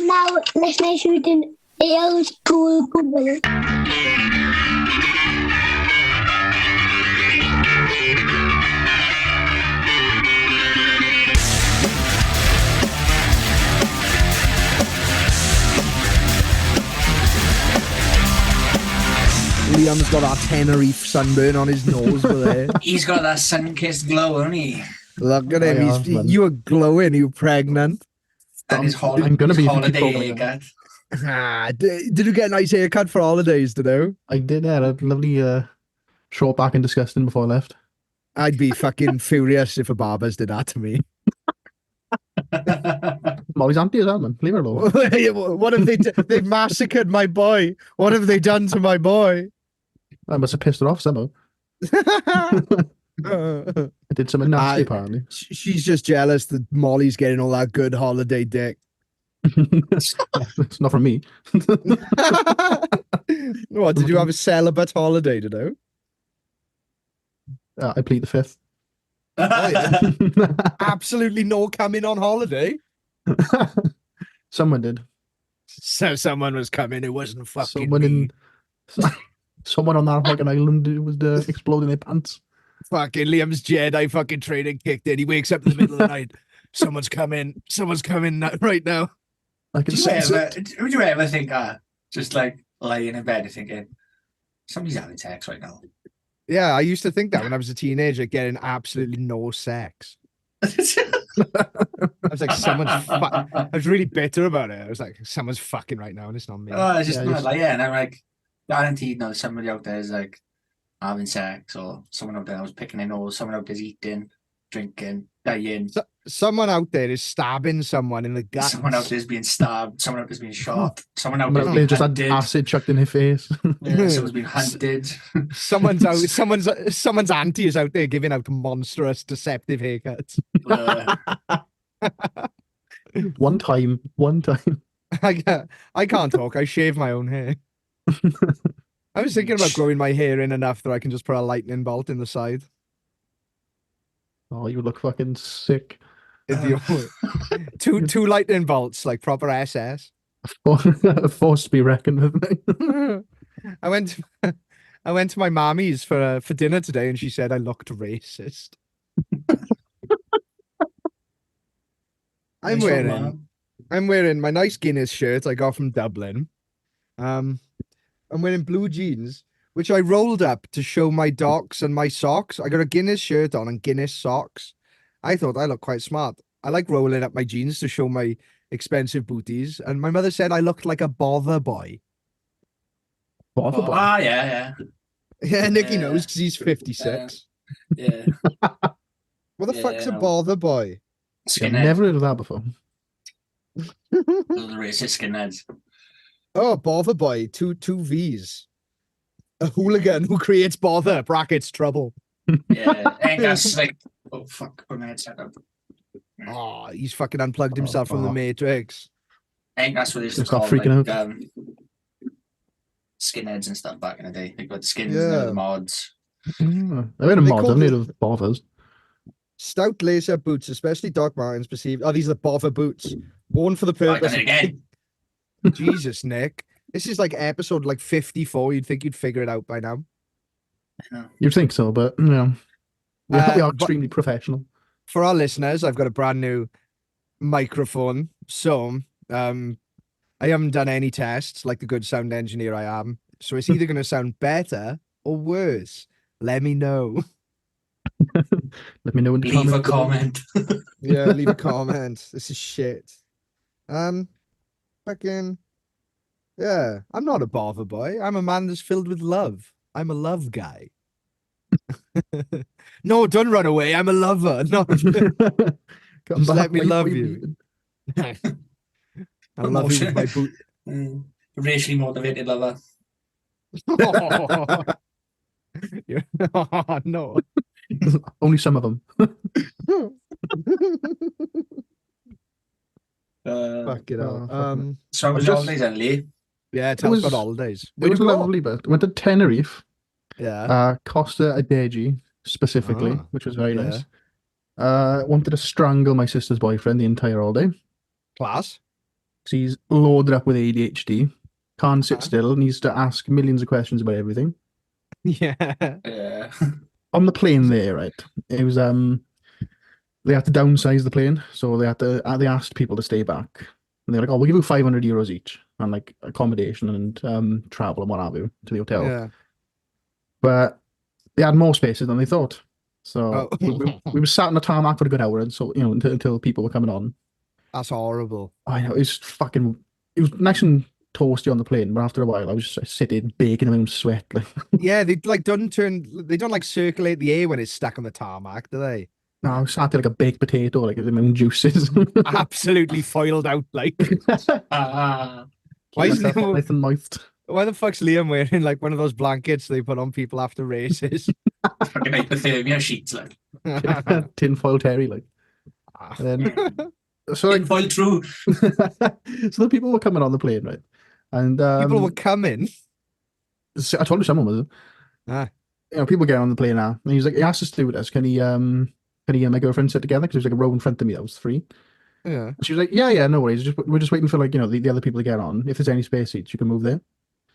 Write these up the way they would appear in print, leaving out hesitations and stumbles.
Now let's make sure den old school Google. Liam's got that Tenerife sunburn on his nose with it. He's got that sun-kissed glow, hasn't he? Look at him. You were glowing. You were pregnant. And his I'm gonna be holiday haircut. Did you get a nice haircut for holidays, did you? I did, yeah. A lovely short back and disgusting before I left. I'd be fucking furious if a barbers did that to me. Molly's auntie as well, man. Leave her alone. What have they done? They've massacred my boy. What have they done to my boy? I must have pissed her off somehow. I did something nasty, apparently. She's just jealous that Molly's getting all that good holiday dick. It's not from me. What, did you have a celibate holiday today? I plead the fifth. Oh, yeah. Absolutely no coming on holiday. Someone did. So someone was coming who wasn't fucking someone on that fucking island who was exploding their pants. Fucking Liam's Jedi fucking training kicked in. He wakes up in the middle of the night. Someone's coming right now. I can Would you ever think, just like lying in bed and thinking, somebody's having sex right now? Yeah, I used to think that when I was a teenager, getting absolutely no sex. I was like, I was really bitter about it. I was like, someone's fucking right now, and it's not me. Oh, it's just not like, yeah, and I'm like, guaranteed, no, somebody out there is like having sex, or someone out there was picking their nose, someone out there's eating, drinking, dying. Someone out there is stabbing someone in the gut. Someone out there's being stabbed. Someone out there's being shot. Someone out there's they being just hunted. had acid chucked in her face. Yeah, someone's been hunted. Someone's auntie is out there giving out monstrous, deceptive haircuts. One time. I can't talk. I shave my own hair. I was thinking about growing my hair in enough that I can just put a lightning bolt in the side. Oh, you look fucking sick. Two lightning bolts, like proper SS. A force to be reckoned with. I went to my mommy's for dinner today, and she said I looked racist. I'm wearing my nice Guinness shirt I got from Dublin. I'm wearing blue jeans, which I rolled up to show my docks and my socks. I got a Guinness shirt on and Guinness socks. I thought I looked quite smart. I like rolling up my jeans to show my expensive booties. And my mother said I looked like a Bovva Boy. Bovva Boy? Ah, yeah. Yeah, Nicky knows because he's 56. Yeah. What the fuck's a Bovva Boy? I've never heard of that before. Those are racist skinheads. Oh, Bother Boy, two V's. A hooligan who creates bother, brackets, trouble. Yeah, I think that's like, oh fuck, put my headset up. Oh, he's fucking unplugged himself from the Matrix. I think that's what they used to Stop call freaking like, skinheads and stuff back in the day. They got skins and the mods. I've heard of mods, I've heard of bothers. Stout lace boots, especially Doc Martens, perceived. Oh, these are the bother boots. Worn for the purpose. Again. Jesus, Nick. This is like episode like 54. You'd think you'd figure it out by now. You'd think so, but you know, we are extremely professional. For our listeners, I've got a brand new microphone. So I haven't done any tests like the good sound engineer I am. So it's either going to sound better or worse. Let me know. Let me know in the Leave a comment. Yeah, leave a comment. This is shit. Fucking yeah, I'm not a bother boy. I'm a man that's filled with love. I'm a love guy. No, don't run away. I'm a lover. No, just let me love you. I love you with my boot. Racially motivated lover. Oh, no. Only some of them. Fuck it up. So I was holidays in Lee. Yeah, tell us about holidays. It was lovely, but went to Tenerife. Yeah. Costa Adeje specifically, which was very nice. Wanted to strangle my sister's boyfriend the entire holiday. Class. 'Cause he's loaded up with ADHD, can't sit Huh? still, needs to ask millions of questions about everything. Yeah. Yeah. On the plane there, right? It was they had to downsize the plane, so they asked people to stay back. And they're like, "Oh, we'll give you €500 each and like accommodation and travel and what have you to the hotel." Yeah. But they had more spaces than they thought. So Oh. we were sat on the tarmac for a good hour, and so until people were coming on. That's horrible. I know it was nice and toasty on the plane, but after a while I was just sitting baking in my own sweat. Like, Yeah, they don't like circulate the air when it's stuck on the tarmac, do they? no, I was sat there like a baked potato, like in my own juices. Absolutely foiled out, like. Why isn't Myself he, nice and moist. why the fuck's Liam wearing like one of those blankets they put on people after races? Fucking hypothermia sheets, like. Tinfoil Terry, like. And then, so like, Tinfoil true. so the people were coming on the plane, right? And People were coming. I told you someone was. Ah. People get on the plane now, and he asked the stewardess, "Can he and my girlfriend sit together?" Because there's like a row in front of me that was free. Yeah. And she was like, "Yeah, no worries. We're just waiting for like the other people to get on. If there's any spare seats, you can move there."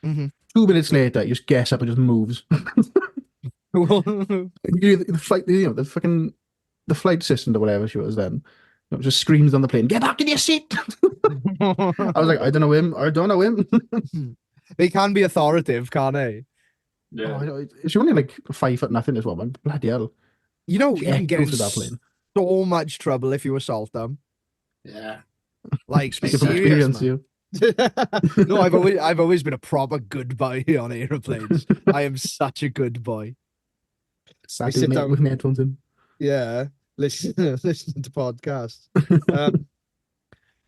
Mm-hmm. 2 minutes later, he just gets up and just moves. The flight, the flight assistant or whatever she was then, just screams on the plane, "Get back in your seat!" I was like, I don't know him. They can be authoritative, can't they? Yeah. She's only like 5 foot nothing, this woman. Bloody hell. You know, She you can get in goes to that plane. so much trouble if you assault them. Yeah. Like, Speaking from serious, experience, man. you. No, I've always been a proper good boy on aeroplanes. I am such a good boy. Sat sit with down- with my headphones in. Yeah, listen to podcasts.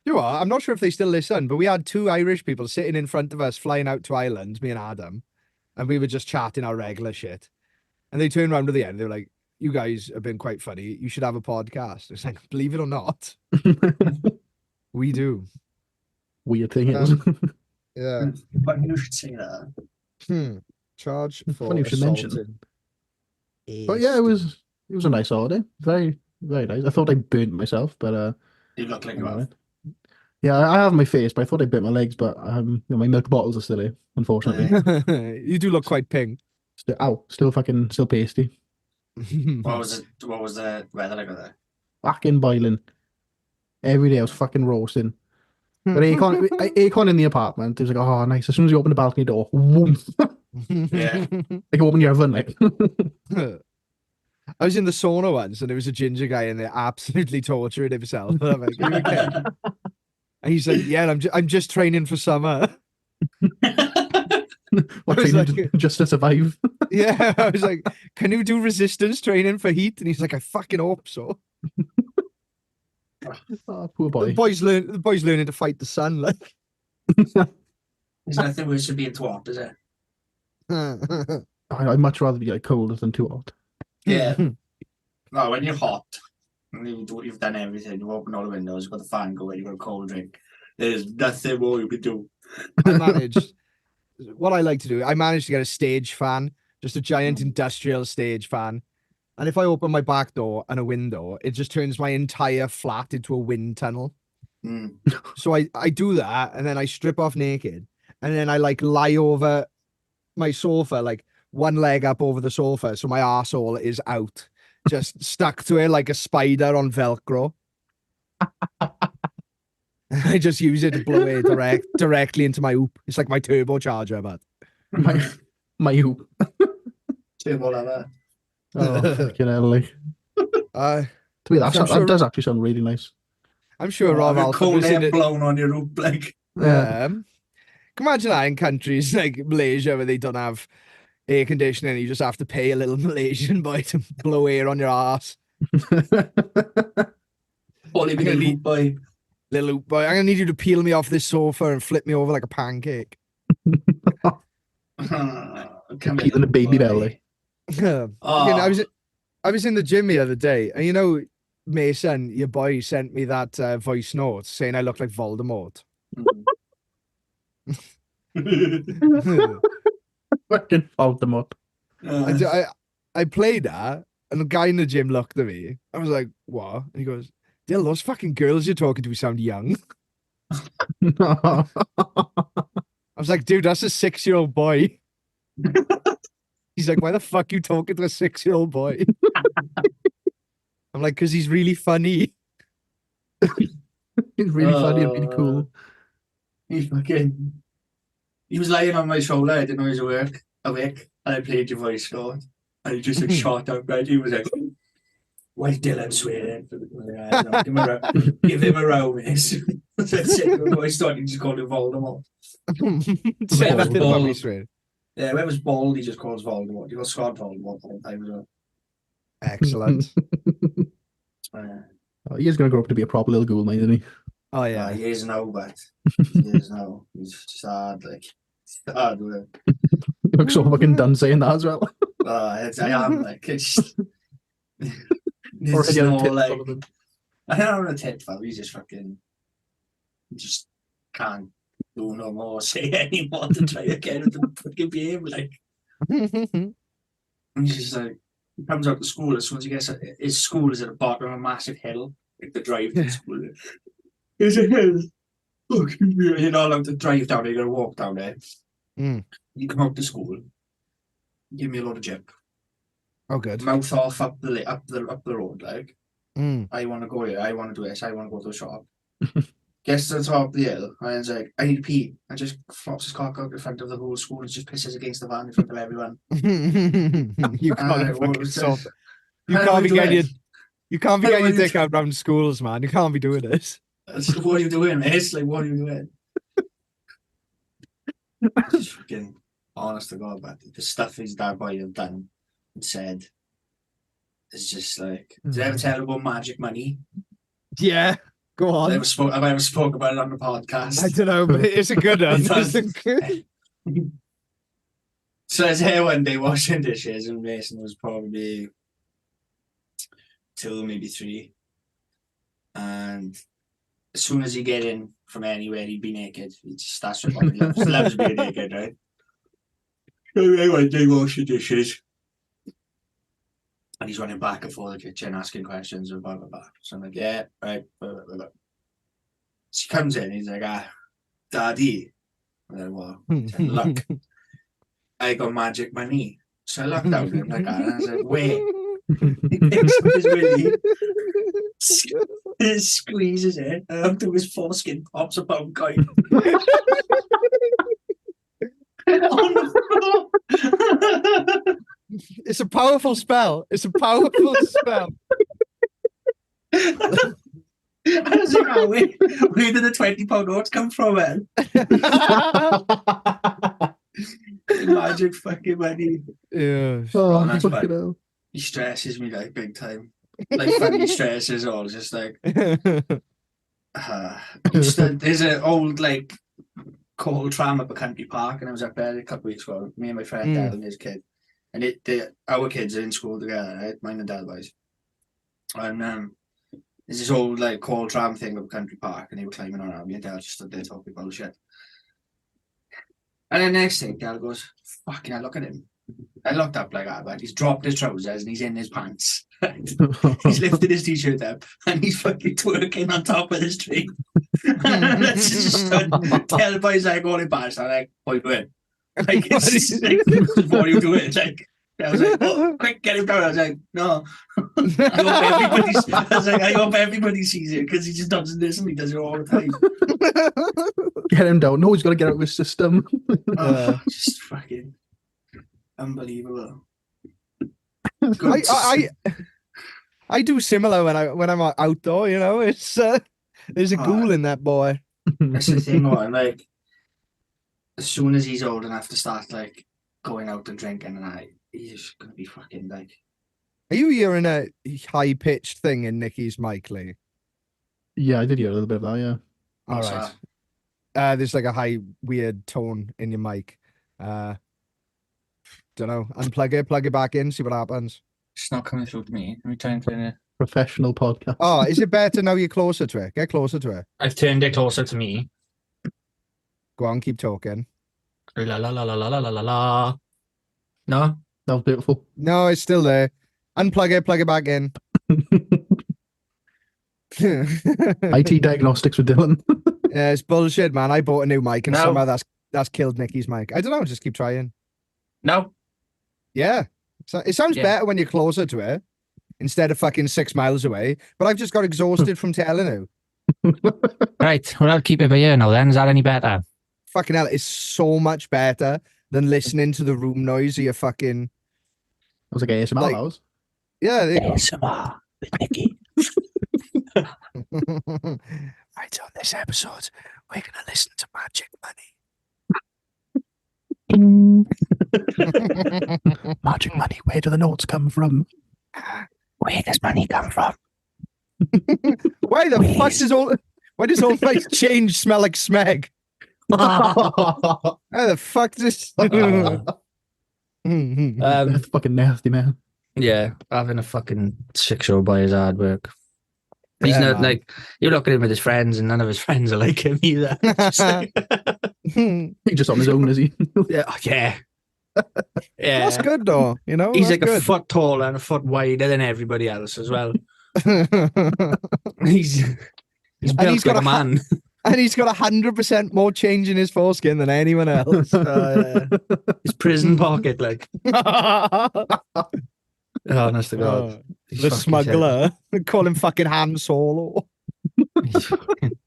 You know what? I'm not sure if they still listen, but we had 2 Irish people sitting in front of us flying out to Ireland, me and Adam, and we were just chatting our regular shit. And they turned around at the end. They were like, "You guys have been quite funny. You should have a podcast." It's like, believe it or not, we do. Weird thing is. Yeah. But you should say that. Charge for Funny you should mention. assaulting. But yeah, it was a nice holiday. Very, very nice. I thought I burnt myself, but You look like you I have. have. Yeah, I have my face, but I thought I burnt my legs, but my milk bottles are still here, unfortunately. You do look quite pink. Still pasty. What was it? What was the weather like over there? Fucking boiling. Every day I was fucking roasting. But Acorn in the apartment, it was like, oh, nice. As soon as you open the balcony door, whoom. Yeah. Like open your oven, like. I was in the sauna once, and there was a ginger guy in there absolutely torturing himself. And I'm like, "Are you okay?" And he's like, "Yeah, I'm just training for summer." What I was training like- just to survive? Yeah, I was like, "Can you do resistance training for heat?" And he's like, "I fucking hope so." Oh, poor boy. The boy's learning to fight the sun, like. There's nothing worse than being too hot, is it? I'd much rather be like colder than too hot. Yeah. No, when you're hot, and you've done everything, you open all the windows, you've got the fan going, you've got a cold drink. There's nothing more you can do. What I like to do, I managed to get a stage fan, just a giant industrial stage fan. And if I open my back door and a window, it just turns my entire flat into a wind tunnel. Mm. So I do that, and then I strip off naked, and then I like lie over my sofa, like one leg up over the sofa, so my arsehole is out, just stuck to it like a spider on Velcro. I just use it to blow air directly into my hoop. It's like my turbocharger, but My hoop. Turbo lover. Oh, fucking hell, like. To me, that does actually sound really nice. I'm sure Rob Alford cold was in air it. blown on your roof, like. Yeah. Can you imagine that in countries like Malaysia where they don't have air conditioning, you just have to pay a little Malaysian boy to blow air on your ass. Only big elite boy. Little hoop boy, I'm gonna need you to peel me off this sofa and flip me over like a pancake. Peeling a baby belly. Again, I was in the gym the other day, and you know, Mason, your boy, sent me that voice note saying I look like Voldemort. Fucking Voldemort. I played that, and the guy in the gym looked at me. I was like, "What?" And he goes, "Dill, those fucking girls you're talking to sound young." I was like, dude, that's a 6-year-old boy. He's like, why the fuck you talking to a 6-year-old boy? I'm like, because he's really funny. It's really funny and really cool. He was lying on my shoulder. I didn't know he was awake, and I played your voice note, and he just like shot out right. He was like, "Why Dylan swearing? Give him a row, miss." That's it. My voice started. He just called him Voldemort. Say Whoever's nothing about me, bald. straight. Yeah, whoever's bald, he just calls Voldemort. He got Scot Voldemort all the time as well. Excellent. He is going to grow up to be a proper little ghoul, mate, isn't he? Oh yeah. He is now, but he is now. He's just hard, like hard work. You look so fucking done saying that as well. I am like it's. Or It's any other no, tips, like, Sullivan. I don't know a tip, fam. He just can't do no more, say anymore to try again with the fucking game. Like, and he's just like, he comes out to school as soon as he gets his school is at the bottom of a massive hill, like the drive to school. There's a hill. You're not allowed to drive down there, you gotta walk down there. Mm. You come out to school, give me a load of jip. Oh, good. Mouth off up the road, like. Mm. I want to go here. I want to do this. I want to go to the shop. Gets to the top of the hill, and he's like, I need to pee. And just flops his cock out in front of the whole school and just pisses against the van in front of everyone. You can't what fucking was stop. this? You How can't do be I do getting your it? you can't be How getting do your I dick do out around schools, man. You can't be doing this. What are you doing, mate? It's like, what are you doing? Just fucking honest to God, but the stuff his dad boy have done and said is just like, did I ever tell you about magic money? Yeah. Go on. Have I ever spoke about it on the podcast? I don't know, but it's a good one. It's It's a good... So I was here one day washing dishes, and Mason was probably 2, maybe 3. And as soon as he get in from anywhere, he'd be naked. That's what he loves being naked, right? So one day washing dishes, and he's running back and forth the kitchen asking questions and blah blah blah. So I'm like, yeah, right. Blah, blah, blah. She comes in, he's like, Daddy. And then what? Look, I got magic money. So I looked down at him like that, and I was like, wait. He picks up his willy, squeezes it, and up to his foreskin pops a pound coin. On the floor. It's a powerful spell. It's a powerful spell. I was like, where did the £20 notes come from, man? Magic fucking money. Yeah. Oh, that's fucking bad. hell. He stresses me like big time. Like funny stresses all just like there's an old like cold tram up a country park, and I was up there a couple of weeks ago, me and my friend Dad and his kid. And our kids are in school together, right? Mine and Dad boys. And there's this old like cold tram thing up a country park, and they were climbing on it. Me and Dad just stood there talking bullshit. And then next thing, Dad goes, fucking I look at him. I looked up like that, but he's dropped his trousers and he's in his pants. He's lifted his t-shirt up and he's fucking twerking on top of this tree. That's just tell the boys like all in past. I'm like, what are you doing? Like, it's just, like, what are you doing? Like, I was like, oh, quick, get him down. I was like, no. I hope everybody sees it, because he just doesn't listen. He does it all the time. Get him down. No, he's got to get out of his system. Just fucking unbelievable. I do similar when I'm outdoor. You know, it's there's a ghoul in that boy. That's the thing. I'm like, as soon as he's old enough to start like going out and drinking, and he's gonna be fucking like. Are you hearing a high pitched thing in Nicky's mic, Lee? Yeah, I did hear a little bit of that. Yeah. All right. There's like a high weird tone in your mic. Don't know. Unplug it, plug it back in, see what happens. It's not coming through to me. Let me try and turn it. Professional podcast. Oh, is it better now you're closer to it? Get closer to it. I've turned it closer to me. Go on, keep talking. La la la la la la la la. No? That was beautiful. No, it's still there. Unplug it, plug it back in. IT diagnostics with Dylan. Yeah, it's bullshit, man. I bought a new mic and No. somehow that's killed Nicky's mic. I don't know. Just keep trying. No. Yeah. So it sounds Yeah. better when you're closer to it instead of fucking 6 miles away. But I've just got exhausted from telling you. Right, well, I'll keep it by ear now then. Is that any better? Fucking hell, it's so much better than listening to the room noise of your fucking. I was like ASMR. Like- I was. Yeah. There you go. ASMR with Nicky. Right, on this episode, we're going to listen to Magic Money. Magic money. Where do the notes come from? Where does money come from? Why the fuck does all my change smell like smeg? How the fuck does That's fucking nasty, man. Yeah, having a fucking 6-year-old boy is hard work. He's Yeah, not man. like, you look at him with his friends and none of his friends are like him either. It's just like, He's just on his own, is he? yeah. Yeah. That's good though, you know. He's that's like a good. foot taller and a foot wider than everybody else as well. He's built he's got like a a man. And he's got 100% more change in his foreskin than anyone else. His prison pocket, like, honest to God. Oh, He's the fucking smuggler. Call him fucking Han Solo. sick. He's fucking-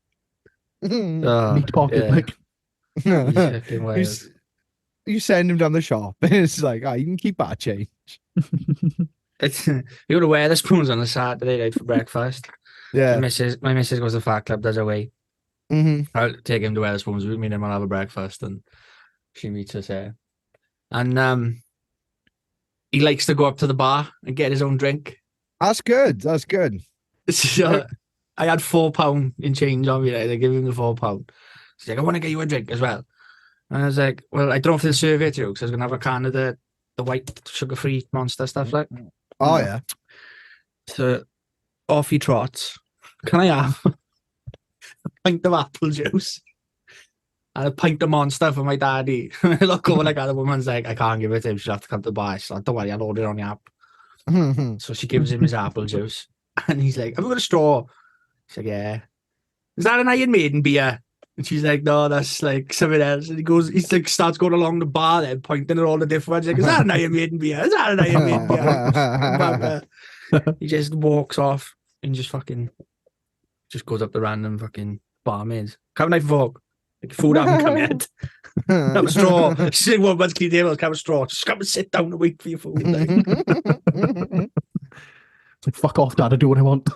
oh, Meat pocket, yeah, like. he's fucking wild. You send him down the shop and it's like, you can keep that change. It's, you got to wear the spoons on a Saturday night for breakfast. Yeah. My missus goes to Fat Club, does her way. Mm-hmm. I'll take him to wear the spoons. We meet him and have a breakfast, and she meets us there. And he likes to go up to the bar and get his own drink. That's good. That's good. So I had £4 in change on me. They give him the £4. He's like, I want to get you a drink as well. And I was like, well, I don't know if they'll serve it to you because I was going to have a can of the white sugar-free Monster stuff like. Oh, yeah. So off he trots. Can I have a pint of apple juice and a pint of Monster for my daddy? And I look over like the woman's like, I can't give it to him. She'll have to come to the bar. She's like, don't worry, I'll order it on the app. So she gives him his apple juice. And he's like, have you got a straw? She's like, yeah. Is that an Iron Maiden beer? And she's like, no, that's like something else. And he's like, starts going along the bar then, pointing at all the different ones. He's like, is that an Iron Maiden beer? Is that an Iron Maiden beer? He just walks off and just goes up to random fucking barmaids. Have a knife and fork. Like, food haven't come yet. Have a straw. She's like, one man's clean table, have a straw. Just come and sit down and wait for your food. Like. It's like, fuck off, Dad, I do what I want.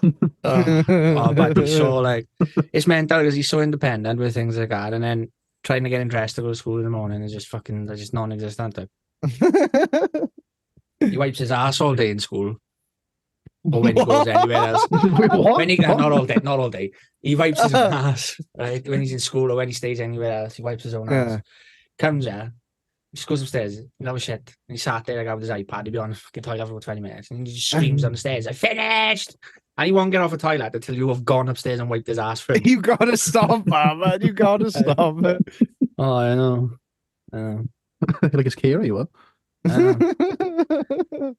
But he's so like, it's mental because he's so independent with things like that, and then trying to get him dressed to go to school in the morning is just fucking, they're just non-existent. Like. He wipes his ass all day in school, or when he goes anywhere else. Wait, what? When he not all day. He wipes his own ass, right? When he's in school or when he stays anywhere else, he wipes his own ass. Comes there, he just goes upstairs, he'll have a shit. And he sat there like with his iPad, he'd be on the fucking toilet for about 20 minutes. And he just screams down the stairs, I finished! And he won't get off the toilet until you have gone upstairs and wiped his ass for him. You gotta stop, man. You gotta stop it. Oh, I know. Like it's Kira, you were.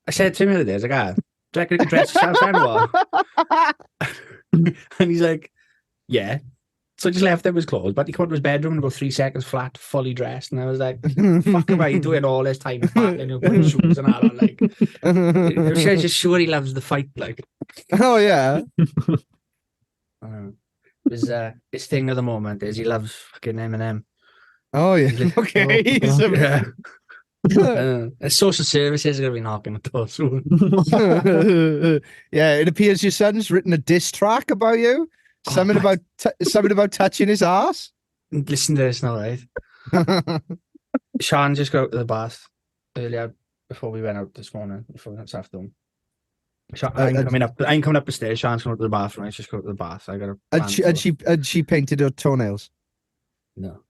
I said to him the other day, I was like, do you reckon you can dress yourself then or what? And he's like, yeah. So I just left him his clothes, but he came to his bedroom in about 3 seconds flat, fully dressed. And I was like, fuck about you doing all this time back and putting shoes and all that. Like, I was just sure he loves the fight. Like, Oh, yeah. His thing at the moment is he loves fucking Eminem. Oh, yeah. Okay. He's a- Social services are going to be knocking at the door soon. Yeah, it appears your son's written a diss track about you. Something about touching his ass. Listen to this now, right? Sean just got out to the bath earlier before we went out this morning, before we went this afternoon. I ain't coming up the stairs. Sean's coming up to the bathroom. I just go to the bath. I got a. And she painted her toenails. No.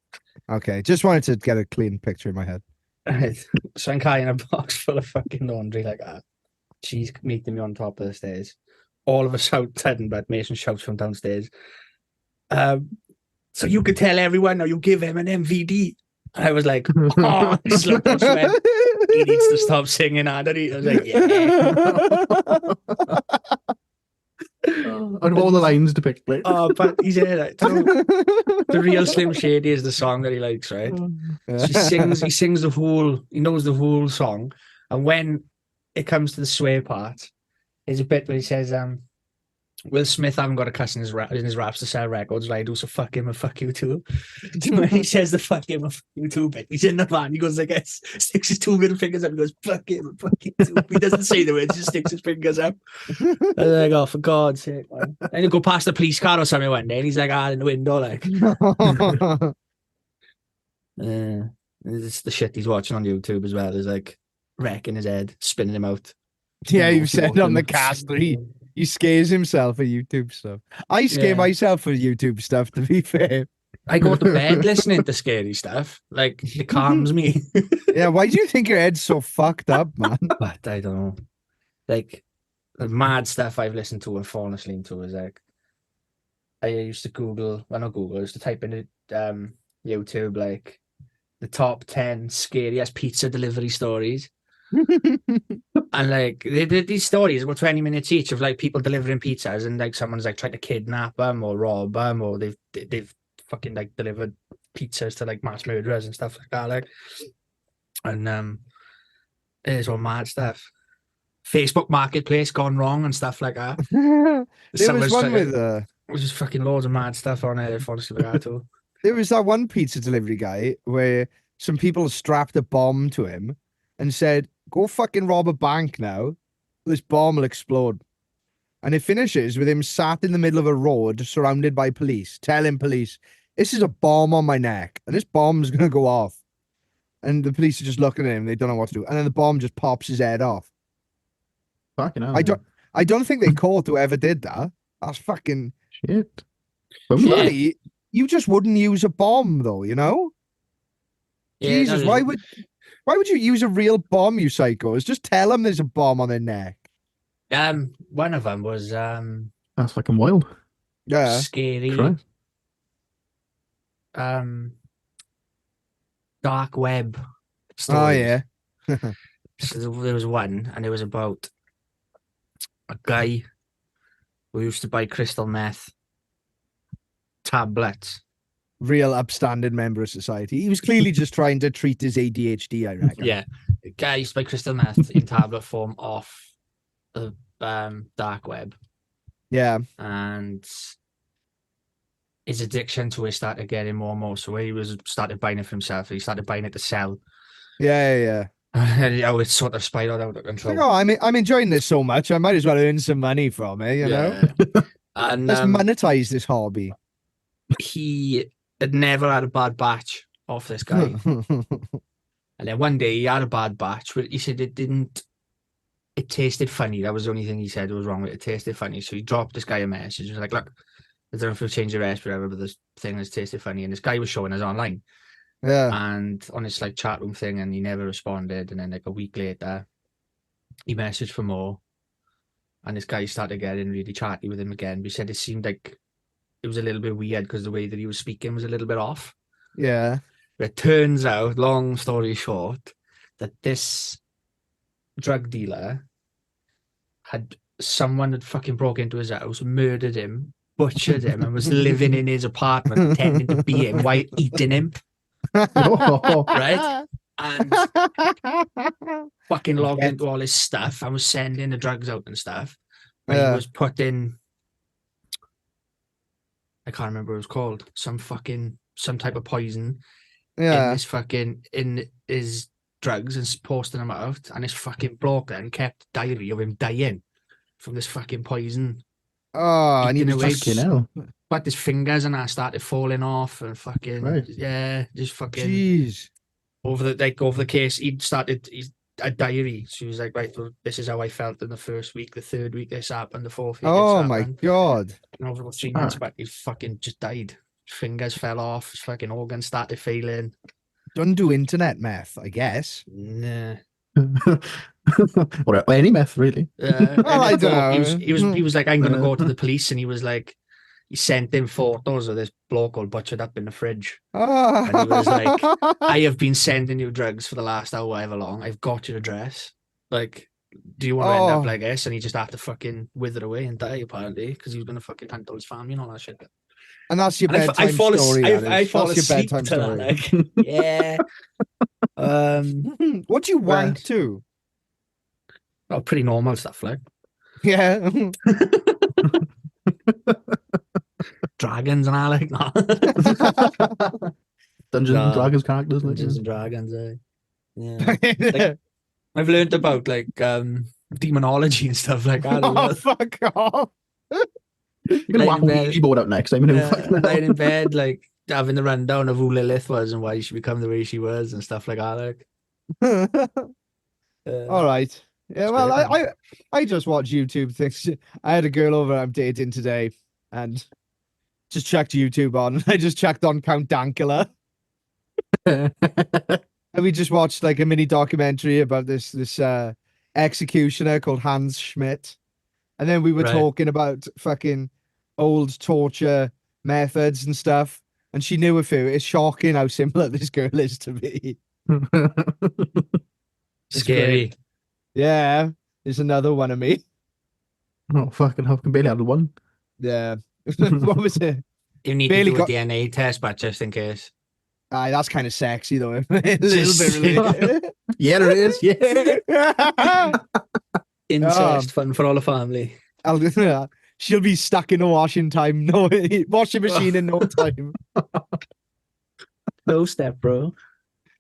Okay, just wanted to get a clean picture in my head. Right. So I'm carrying a box full of fucking laundry like that. She's meeting me on top of the stairs. All of us shouting, but Mason shouts from downstairs. So you could tell everyone now you give him an MVD. And I was like, oh, just looked and went, he needs to stop singing, Anthony. I was like, yeah. And all the lines depict like. Oh, but he's like, the real Slim Shady is the song that he likes, right? So he sings the whole, he knows the whole song. And when it comes to the swear part, there's a bit where he says, Will Smith haven't got a cuss in his raps to sell records, right? So fuck him and fuck you too. When he says the fuck him and fuck you too bit, he's in the van, he goes like this, sticks his two middle fingers up and goes, fuck him and fuck you too. He doesn't say the words, he just sticks his fingers up. And they're like, oh, for God's sake, man. And he'll go past the police car or something one day, and he's like, in the window, like. It's the shit he's watching on YouTube as well, is like wrecking his head, spinning him out. Yeah, you've said on the cast that he scares himself for YouTube stuff. I scare myself for YouTube stuff, to be fair. I go to bed listening to scary stuff. Like, it calms me. Yeah, why do you think your head's so fucked up, man? But I don't know. Like, the mad stuff I've listened to and fallen asleep to is like, I used to Google, well, not Google, I used to type in YouTube, like, the top 10 scariest pizza delivery stories. And like these stories about 20 minutes each of like people delivering pizzas, and like someone's like trying to kidnap them or rob them, or they've fucking like delivered pizzas to like mass murderers and stuff like that, like. And there's all mad stuff. Facebook Marketplace gone wrong and stuff like that. There was one with there's just fucking loads of mad stuff on it. Honestly, like that too. There was that one pizza delivery guy where some people strapped a bomb to him and said, go fucking rob a bank now. This bomb will explode. And it finishes with him sat in the middle of a road surrounded by police, telling police, this is a bomb on my neck and this bomb's going to go off. And the police are just looking at him. They don't know what to do. And then the bomb just pops his head off. Fucking hell. I don't think they caught whoever did that. That's fucking shit. Surely, you just wouldn't use a bomb though, you know? Yeah, Jesus, why would you use a real bomb, you psychos? Just tell them there's a bomb on their neck. One of them was that's fucking wild. Yeah. Scary. Christ. Dark web stories. Oh yeah. So there was one, and it was about a guy who used to buy crystal meth tablets. Real upstanding member of society. He was clearly just trying to treat his ADHD, I reckon. Yeah, the guy used to buy crystal meth in tablet form off the dark web. Yeah. And his addiction to it started getting more and more. So he started buying it for himself. He started buying it to sell. Yeah. And it sort of spiraled out of control. Like, I'm enjoying this so much. I might as well earn some money from it, you know? And let's monetize this hobby. He had never had a bad batch off this guy. And then one day he had a bad batch, but he said it tasted funny. That was the only thing he said was wrong with it. It tasted funny. So he dropped this guy a message. He was like, look, I don't know if you'll change your recipe or whatever, but this thing has tasted funny. And this guy was showing us online. Yeah. And on this like chat room thing, and he never responded. And then like a week later, he messaged for more. And this guy started getting really chatty with him again. But he said it seemed like it was a little bit weird because the way that he was speaking was a little bit off. Yeah. But it turns out, long story short, that this drug dealer someone had fucking broke into his house, murdered him, butchered him, and was living in his apartment pretending to be him while eating him. Right? And fucking logged into all his stuff and was sending the drugs out and stuff. But he was putting, I can't remember what it was called, some type of poison in his drugs and posting them out. And this fucking bloke then kept a diary of him dying from this fucking poison. Oh, and he was fucking hell. But his fingers and that started falling off and fucking just fucking jeez. Over the case. He'd started a diary. So he was like, right, well, this is how I felt in the first week, the third week this happened, the fourth week. Oh my god. And over 3 months back, he fucking just died. His fingers fell off, his fucking organs started failing. Don't do internet meth, I guess. Nah. Or any meth, really. Well, I don't know. He was like, I'm gonna go to the police, and he was like, he sent in photos of this bloke all butchered up in the fridge. And he was like, I have been sending you drugs for the last however long. I've got your address. Like, do you want to end Oh. up like this? And he just had to fucking wither away and die, apparently, because he was going to fucking hunt all his family and all that shit. And that's your And bedtime story. that I is. fall That's your asleep bedtime to that. story. Like, yeah. What do you wank Well- to? Oh, pretty normal stuff, like Yeah. dragons and all, like, no. Dungeons and Nah. Dragons characters. Like, Dungeons and Dragons, yeah. I've learned about like demonology and stuff like that. Oh, fuck off. you're gonna Laying whack in a bed. Ouija board out next. I mean, Laying in bed, like having the rundown of who Lilith was and why she become the way she was and stuff like that. Like, All right. Yeah, That's well, great, I just watch YouTube things. I had a girl over I'm dating today and just checked YouTube on. I just checked on Count Dankula. And we just watched like a mini documentary about this executioner called Hans Schmidt. And then we were Right. talking about fucking old torture methods and stuff. And she knew a few. It's shocking how similar this girl is to me. scary. Yeah, there's another one of me. Oh, fucking hell. I can barely handle one. Yeah. What was it? You need Barely to do got- a DNA test, but just in case. Aye, that's kind of sexy though. A little bit related. Yeah, there it is. Yeah. Incest fun for all the family. She'll be stuck in a washing time. No washing machine in no time. No step, bro.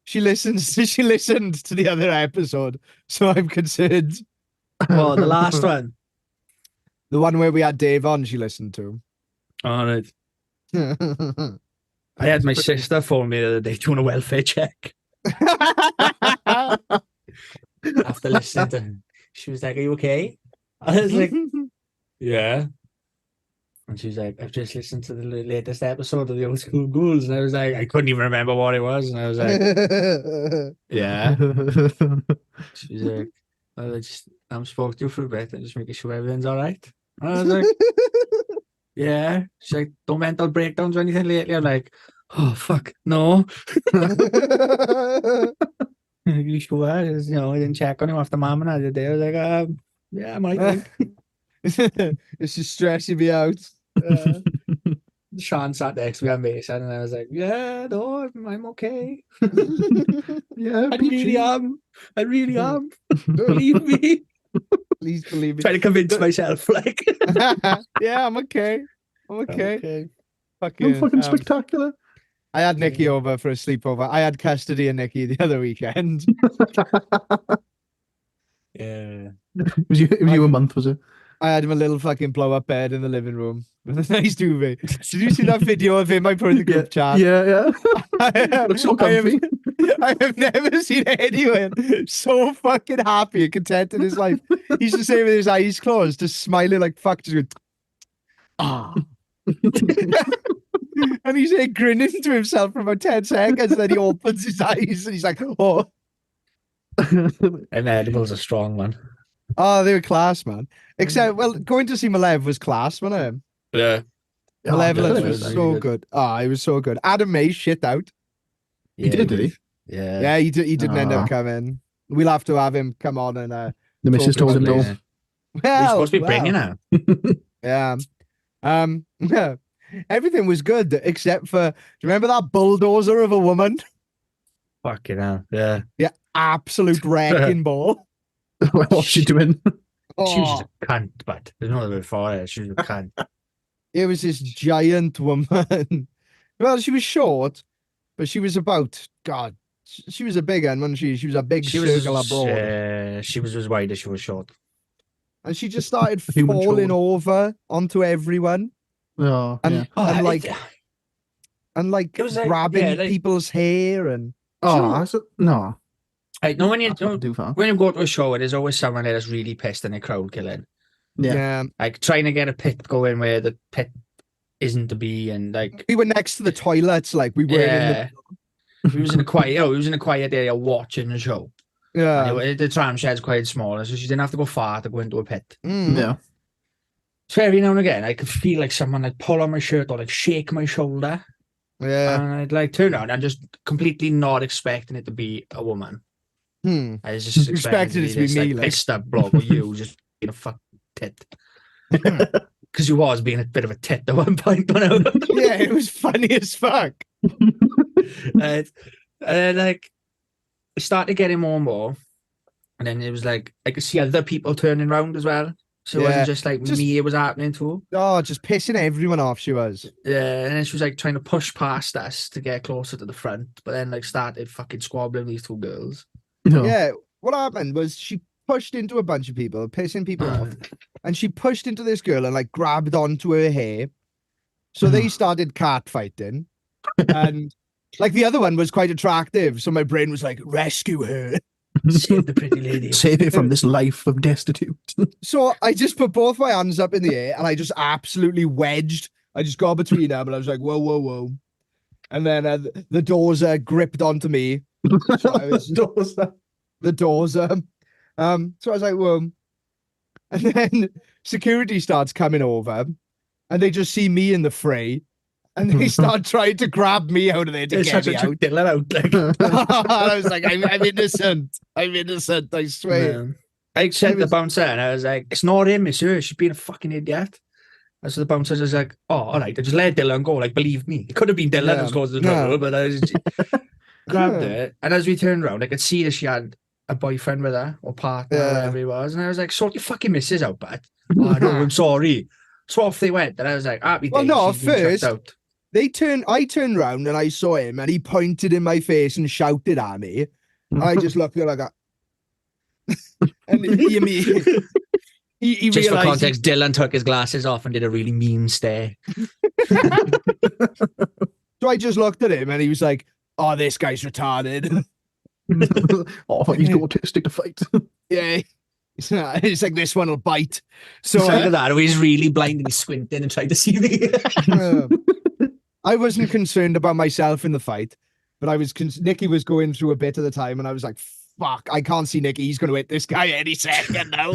She listened to the other episode, so I'm concerned. Oh, the last one. The one where we had Dave on, she listened to. All right. I had my sister phone me the other day doing a welfare check after listening to him. She was like, "Are you okay?" I was like, "Yeah." And she was like, "I've just listened to the latest episode of the Old School Ghouls," and I was like, I couldn't even remember what it was, and I was like, "Yeah." She was like, "I'm spoke to you for a bit and just making sure everything's all right." And I was like, "Yeah." She's like, "No mental breakdowns or anything lately?" I'm like, "Oh fuck, no." You sure? I didn't check on him after Mum and I the day. I was like, yeah, I might think. It's just stressing me out. Sean sat next to me on Mason and I was like, yeah, no, I'm okay. Yeah, I really am. I really am. Believe me. Please believe me. Trying to convince myself, like. Yeah, I'm okay. I'm okay. Okay. fucking spectacular. I had Nikki over for a sleepover. I had custody of Nikki the other weekend. Yeah. It was you a month, was it? I had him a little fucking blow up bed in the living room with a nice duvet. Did you see that video of him I put in the group chat? Yeah. Looks so comfy. I have never seen anyone so fucking happy and content in his life. He's just saying with his eyes closed, just smiling like fuck, just going, ah. And he's like grinning to himself for about 10 seconds. Then he opens his eyes and he's like, oh. And edibles a strong one. Oh, they were class, man. Except, well, going to see Malev was class, wasn't it? Yeah. Malevolence yeah, was really so good. good. Oh, it was so good. Adam May shit out. He did he? Yeah. Yeah, he didn't end up Aw. coming. We'll have to have him come on and The missus Talking told him about no. this. He's well, supposed to be well, bringing her. Yeah. Yeah. Everything was good except for, do you remember that bulldozer of a woman? Fucking hell. Yeah. Absolute wrecking ball. What's she doing? She was Oh, a cunt, but there's no other word for it. She was a cunt. it was this giant woman. Well, she was short, but she was about, God, she was a big one, wasn't she? She was a big She was circle abroad. she was as wide as she was short. And she just started Human falling short. over onto everyone. Oh, And, yeah. and it- like It was like- grabbing yeah, like- people's hair and Oh, no. I know when you That's not too far. when you go to a show, there's always someone there that's really pissed and a crowd killing. Yeah. Like trying to get a pit going where the pit isn't to be, and like we were next to the toilets, like we were in yeah, he was in a quiet. Oh, he was in a quiet area watching the show. the yeah. The tram shed's quite small, so she didn't have to go far to go into a pit. Mm. Yeah. So every now and again, I could feel like someone like pull on my shirt or like shake my shoulder, Yeah. and I'd like turn around and just completely not expecting it to be a woman. I was just expecting it to be me, this, like. pissed up bloke, or you just being a fucking tit. Because you was being a bit of a tit at one point, you know? Yeah, it was funny as fuck. And then, like, it started getting more and more. And then it was like, I could see other people turning around as well. So it Yeah. wasn't just like me, it was happening to. Oh, just pissing everyone off, she was. Yeah, and then she was like trying to push past us to get closer to the front, but then like started fucking squabbling with these two girls. No. Yeah, what happened was she pushed into a bunch of people, pissing people off, and she pushed into this girl and like grabbed onto her hair. So they started cat fighting, and like the other one was quite attractive, so my brain was like, rescue her. Save the pretty lady. Save it from this life of destitute. So I just put both my hands up in the air and I just absolutely wedged. I just got between them and I was like, whoa, whoa, whoa. And then the dozer gripped onto me. So I was, the dozer. So I was like, whoa. And then security starts coming over and they just see me in the fray. And they start trying to grab me out of there to get me out. Dylan out, like. And I was like, I'm innocent. I'm innocent, I swear. No. I said to the bouncer, and I was like, it's not him, it's her. She's being a fucking idiot. And so the bouncer was like, oh, all right, I just let Dylan go. Like, believe me. It could have been Dylan who's caused the trouble, but I just grabbed her. And as we turned around, I could see that she had a boyfriend with her, or partner, or whatever he was. And I was like, sort your fucking missus out, but oh, no, I'm sorry. So off they went. And I was like, happy days. Well, no, she's been checked first, out. I turned round and I saw him and he pointed in my face and shouted at me. And I just looked at her like that. And he Just for realised context, Dylan took his glasses off and did a really mean stare. So I just looked at him and he was like, oh, this guy's retarded. Oh, he's got autistic to fight. Yeah. It's like, this one will bite. So So look at that. He's really blind and he's squinting and trying to see me. I wasn't concerned about myself in the fight, but I was Nicky was going through a bit at the time and I was like, fuck, I can't see Nicky. He's going to hit this guy any second now.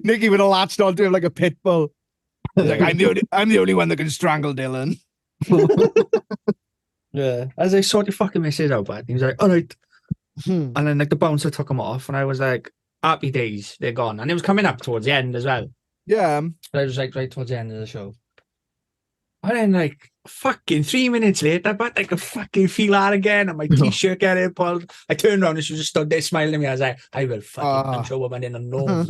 Nicky would have latched onto him like a pit bull. Like, I'm the only one that can strangle Dylan. Yeah. As I sort of fucking misses out, but he was like, all right. And then like the bouncer took him off and I was like, happy days, they're gone. And it was coming up towards the end as well. Yeah. So I was like right towards the end of the show. And then like fucking 3 minutes later, but I could fucking feel that again and my t-shirt getting pulled. I turned around and she was just stood there smiling at me. I was like, I will fucking punch a woman in the nose.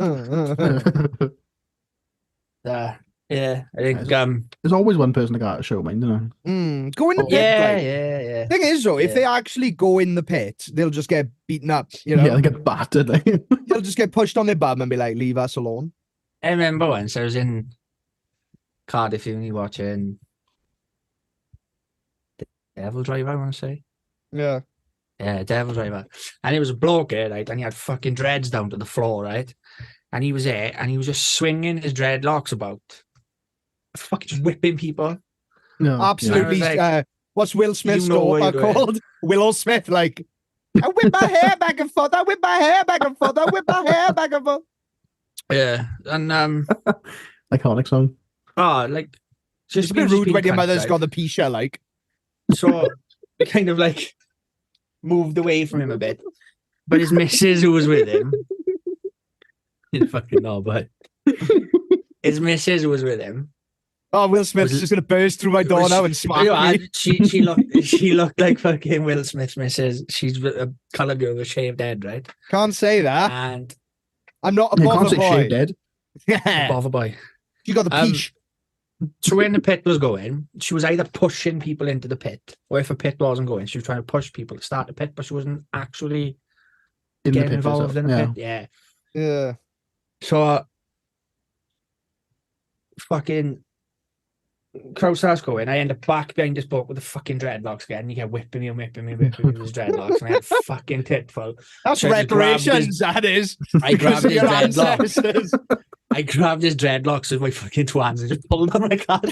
Yeah, I think There's always one person that got a show, mind, isn't there? Go in the pit. yeah. Thing is though, if they actually go in the pit, they'll just get beaten up, you know. Yeah, they get battered. Like. They'll just get pushed on their bum and be like, leave us alone. I remember once I was in Cardiff Uni watching Devil Driver, I want to say. Yeah. Yeah, Devil Driver. And it was a bloke here, right? And he had fucking dreads down to the floor, right? And he was there and he was just swinging his dreadlocks about. Fucking just whipping people. No, Absolutely. Yeah. What's Will Smith's You know what daughter you're doing. called? Willow Smith, like, I whip my hair back and forth. I whip my hair back and forth. I whip my hair back and forth. Yeah. And Iconic song. like It's a bit rude when your mother's got the pisha, like. So we kind of like moved away from him a bit. But his missus who was with him. You fucking know, but his missus who was with him. Oh, Will Smith's just gonna burst through my door now and smack me. She looked like fucking Will Smith's missus. She's a colour girl with a shaved head, right? Can't say that. And I'm not a You can't Bovva say boy. shaved head. Yeah. Bovva Boy. You got the peach. So when the pit was going, she was either pushing people into the pit, or if a pit wasn't going, she was trying to push people to start the pit, but she wasn't actually In the getting pit involved herself, in the yeah. pit. Yeah. Yeah. So fucking crowd starts going. I end up back behind this bloke with the fucking dreadlocks again. You get whipping me with his dreadlocks, and I had fucking tit full. That's So I just grabbed reparations, that is. I grabbed his Your dreadlocks. ancestors. I grabbed his dreadlocks with my fucking two hands and just pulled on my card.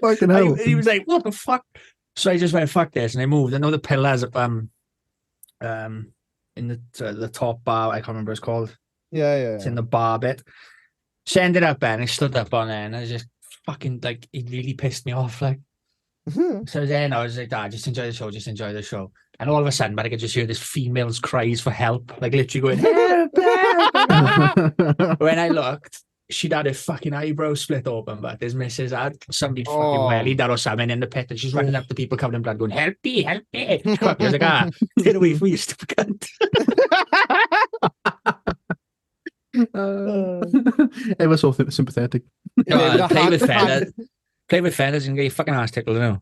Fucking hell. He was like, "What the fuck?" So I just went, "Fuck this," and I moved. I know the pillars in the top bar. I can't remember what it's called. Yeah. It's in the bar bit. So I ended up and I stood up on there, and I was just fucking like, it really pissed me off. Like, So then I was like, Dad, just enjoy the show, just enjoy the show. And all of a sudden, I could just hear this female's cries for help, like literally going, help, help. When I looked, she'd had her fucking eyebrow split open, but this missus had somebody fucking wellied her or something in the pit, and she's running up to people covered in blood going, help me, help me. She come up, I was like, get away from me, you stupid cunt. Ever so sympathetic. Play with fellas and get your fucking ass tickled, you know?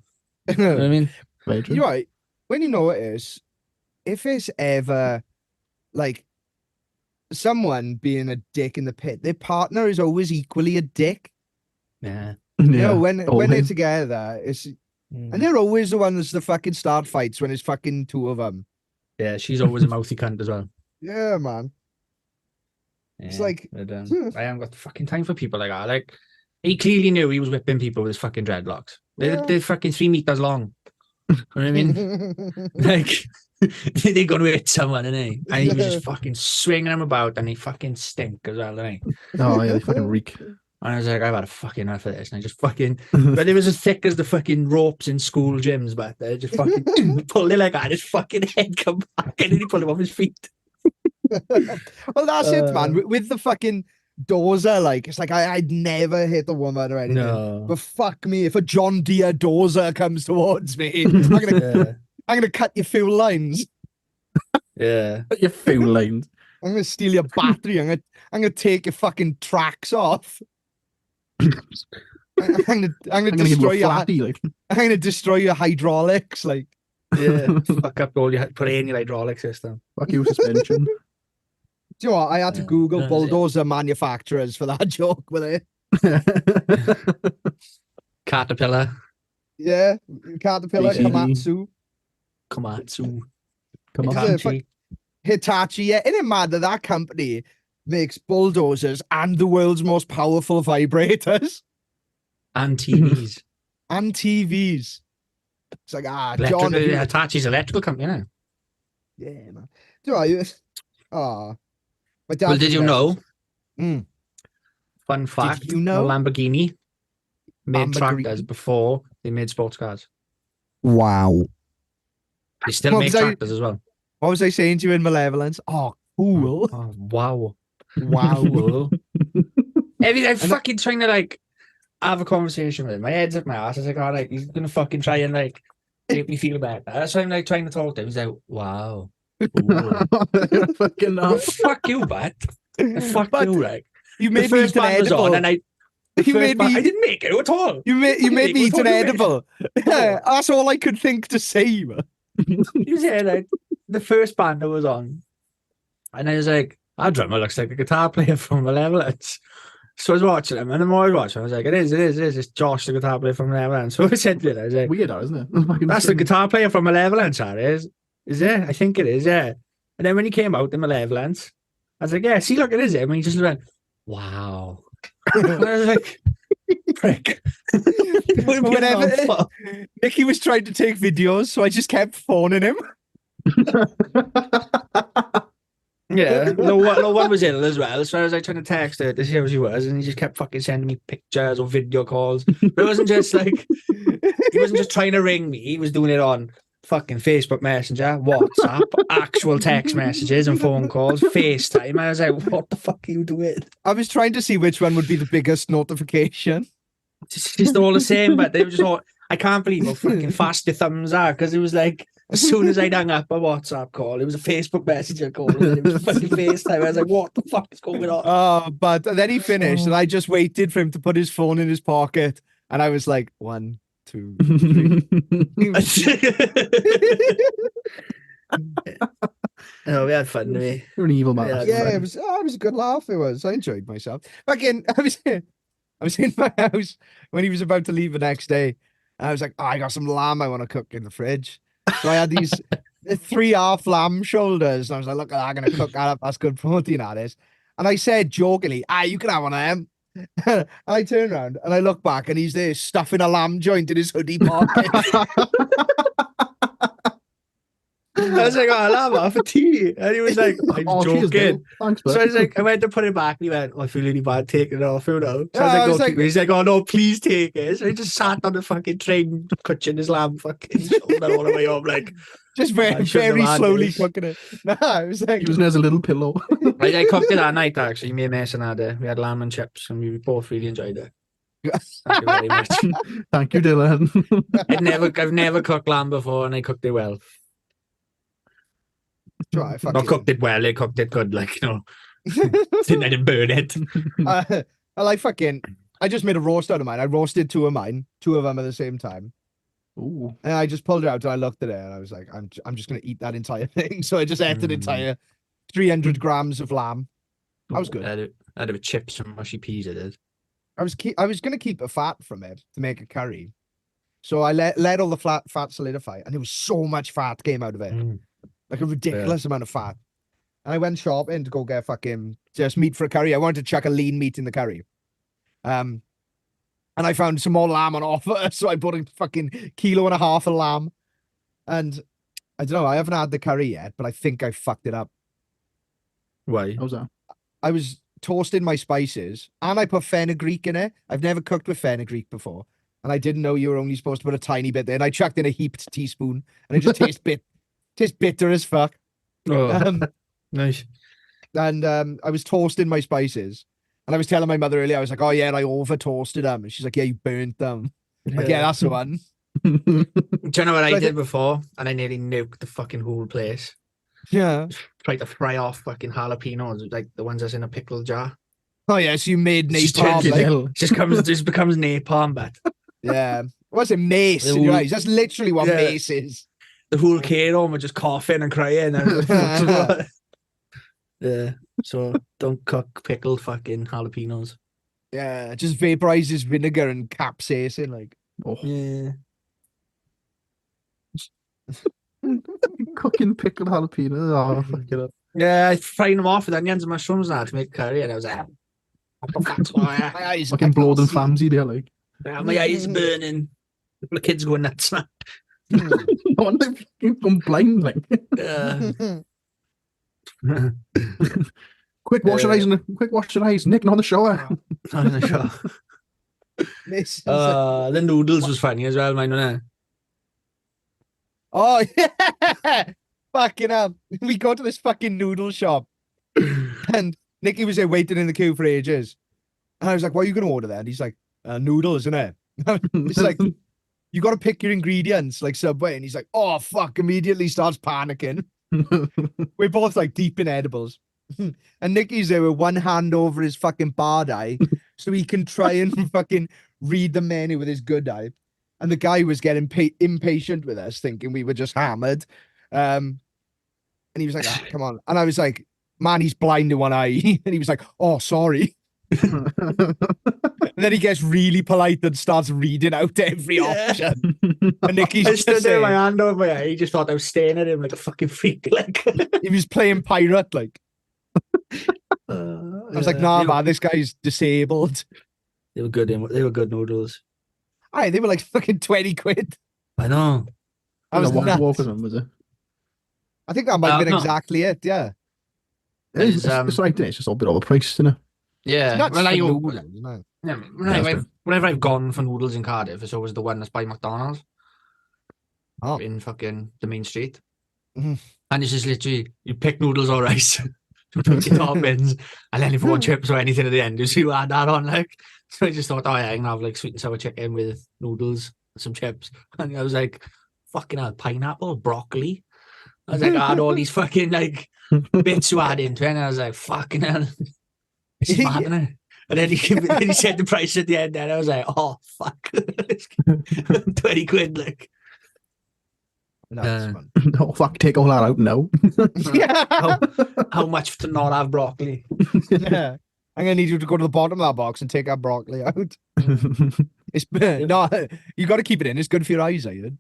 You know what I mean? Very true. You're right. When you know it is, if it's ever like someone being a dick in the pit, their partner is always equally a dick. Yeah. You know, when they're always. together, it's and they're always the ones that fucking start fights when it's fucking two of them. Yeah, she's always a mouthy cunt as well. Yeah, man. It's like, but, I haven't got the fucking time for people like that. Like, he clearly knew he was whipping people with his fucking dreadlocks. They're fucking 3 meters long. You know what I mean? Like, they're going to hit someone, and he was just fucking swinging them about, and he fucking stink as well, didn't he? Oh, yeah, they fucking reek. And I was like, I've had a fucking enough of this. And I just fucking, but it was as thick as the fucking ropes in school gyms back there. Just fucking pulled it like that. His fucking head come back, and then he pulled him off his feet. Well, that's it, man. With the fucking dozer, like, it's like I'd never hit a woman or anything. No. But fuck me, if a John Deere dozer comes towards me, I'm gonna cut your fuel lines. Yeah. Your fuel lines. I'm gonna steal your battery. I'm gonna take your fucking tracks off. I'm gonna destroy your flatty, like. I'm gonna destroy your hydraulics, like. Yeah. Fuck up all your put in your hydraulic system. Fuck you, suspension. Do you know what? I had to Google That's bulldozer manufacturers for that joke with it. Caterpillar. Yeah, Caterpillar, BCD. Komatsu, Hitachi. Hitachi. Yeah, isn't it mad that that company makes bulldozers and the world's most powerful vibrators And TVs. and TVs? It's like John. Hitachi's electrical company, you know. Yeah, man. Do I? My dad. Well, did you know? Mm. Fun fact: you know? Lamborghini made Lamborghini? tractors before they made sports cars. Wow. They still What make was I- tractors as well. What was I saying to you in Malevolence? Oh, cool. Oh, wow. Wow. Cool. I'm fucking trying to like have a conversation with him. My head's up my ass. I was like, all right, he's gonna fucking try and like make me feel better. That's why I'm like trying to talk to him. He's like, wow. Fucking Oh, fuck you, bat. Fuck But you, right? You The made me eat first an band was on, edible. and I didn't make it at all. You made me Make eat what an do you make? edible. Yeah, that's all I could think to say. Man. He was here, like, the first band I was on, and I was like, our drummer looks like a guitar player from Malevolence. So I was watching him, and the more I was watching, I was like, it is. It's Josh, the guitar player from Malevolence. So I said to him, I was like, weird, isn't it? that's the guitar player from Malevolence, that is. Is it? I think it is, yeah. And then when he came out in Malevolence, I was like, yeah, see, look, it is him. And he just went, wow. And I was like, prick. Whenever Nicky was trying to take videos, so I just kept phoning him. Yeah, no one was ill as well, so I was like trying to text her to see how she was, and he just kept fucking sending me pictures or video calls. But it wasn't just like he wasn't just trying to ring me; he was doing it on fucking Facebook Messenger, WhatsApp, actual text messages and phone calls, FaceTime. I was like, "What the fuck are you doing?" I was trying to see which one would be the biggest notification. It's just all the same, but they were just all. I can't believe how fucking fast the thumbs are, because it was like, as soon as I'd hung up a WhatsApp call, it was a Facebook Messenger call, and it was fucking FaceTime. I was like, what the fuck is going on? Oh, but then he finished, and I just waited for him to put his phone in his pocket, and I was like, 1, 2, 3. Oh, we had fun, didn't we? You're an evil man. Yeah, it was a good laugh. It was. I enjoyed myself. Again, I was in my house when he was about to leave the next day. And I was like, I got some lamb I want to cook in the fridge. So I had these 3 half lamb shoulders. And I was like, look, I'm going to cook that up. That's good protein, that is. And I said jokingly, you can have one of them. And I turn around and I look back and he's there stuffing a lamb joint in his hoodie pocket. I was like, oh, lamb off for tea. And he was like, I'm Oh, cheers, joking. Bill. Thanks, So bro. I was like, I went to put it back and he went, oh, I feel really bad taking it off, you know. So Yeah, I I was was like, like- no, he's like, oh no, please take it. So he just sat on the fucking train, clutching his lamb fucking shoulder all the way home, like, Just I very, shouldn't very have had slowly this. cooking it. Nah, it was like, Using it as a little pillow. I cooked it that night actually. Me and Mason had it. We had lamb and chips and we both really enjoyed it. Thank you very much. Thank you, Dylan. I've never cooked lamb before and I cooked it well. try, Not fucking, cooked it well, I cooked it good, like, you know. Didn't burn it. I like fucking. I just made a roast out of mine. I roasted two of them at the same time, Ooh. and I just pulled it out and I looked at it and I was like, I'm just gonna eat that entire thing. So I just ate an entire 300 grams of lamb. That was good. I had it with chips and mushy peas, I did. I was gonna keep a fat from it to make a curry, so I let all the fat solidify, and there was so much fat came out of it, like a ridiculous amount of fat. And I went shopping to go get fucking just meat for a curry. I wanted to chuck a lean meat in the curry. And I found some more lamb on offer, so I bought a fucking 1.5 kilos of lamb. And I don't know, I haven't had the curry yet, but I think I fucked it up. Why? How's that? I was toasting my spices and I put fenugreek in it. I've never cooked with fenugreek before. And I didn't know you were only supposed to put a tiny bit there. And I chucked in a heaped teaspoon and it just tastes bitter as fuck. Oh, nice. And I was toasting my spices. And I was telling my mother earlier, I was like, oh yeah, I over toasted them. And she's like, yeah, you burnt them. Like, yeah, that's the one. Do you know what I So I did before? And I nearly nuked the fucking whole place. Yeah. Tried to fry off fucking jalapenos, like the ones that's in a pickle jar. Oh yeah, so you made Just napalm. turns Like, Hell. Just becomes napalm, but yeah. What's it? Mace in your eyes. That's literally what Yeah. mace is. the whole kid home were just coughing and crying. And yeah, so don't cook pickled fucking jalapenos. Yeah, just vaporizes vinegar and capsaicin. Like, Oh, Yeah. cooking pickled jalapenos. Oh, fuck it up. Yeah, I fried them off with onions and mushrooms now to make curry, and I was like, what the fuck's going on? my eyes. Fucking blowed and flamsy there, like. My eyes burning. The kids going nuts now. No wonder they fucking gone blind, like. Quick wash your eyes, Nick, not the shower. Not in the show. Mace. The noodles was funny as well, mine, wasn't it? Oh yeah. Fucking hell. We go to this fucking noodle shop and Nicky was there waiting in the queue for ages. And I was like, what are you going to order there? And he's like, noodles, isn't it? It's like, you got to pick your ingredients like Subway. And he's like, oh, fuck, immediately starts panicking. We're both like deep in edibles. And Nicky's there with one hand over his fucking bad eye so he can try and fucking read the menu with his good eye. And the guy was getting impatient with us, thinking we were just hammered. And he was like, "Ah, come on." And I was like, man, he's blind in one eye. And he was like, oh, sorry. And then he gets really polite and starts reading out every option. And Nicky's I just stood there with my saying, hand over my eye. He just thought I was staring at him like a fucking freak. Like, he was playing pirate. Like, I was like, nah, man, this guy's disabled. They were good. They were good noodles. Aye, they were like fucking 20 quid. I know. I was walk nuts. with them, was it? I think that might have been No. exactly it. Yeah. It's right there. It's just all a bit overpriced, isn't it? Yeah. Nuts Well, for I, noodles, isn't it? yeah, whenever I've gone for noodles in Cardiff, it's always the one that's by McDonald's. Oh. In fucking the main street. Mhm. And it's just literally, you pick noodles or rice, you put your toppings, and then if you want chips or anything at the end, you add that on. Like, so I just thought, oh yeah, I can have like sweet and sour chicken with noodles and some chips. And I was like, fucking hell, pineapple, broccoli. I was like, I had all these fucking like bits to add into it, and I was like, fucking hell, this is mad, isn't it? And then he said the price at the end, and I was like, oh fuck, 20 quid, like. No, it's fun. Oh, fuck, take all that out now. Yeah. How much to not have broccoli? Yeah. I'm gonna need you to go to the bottom of that box and take our broccoli out. It's no, you got to keep it in. It's good for your eyes, I heard.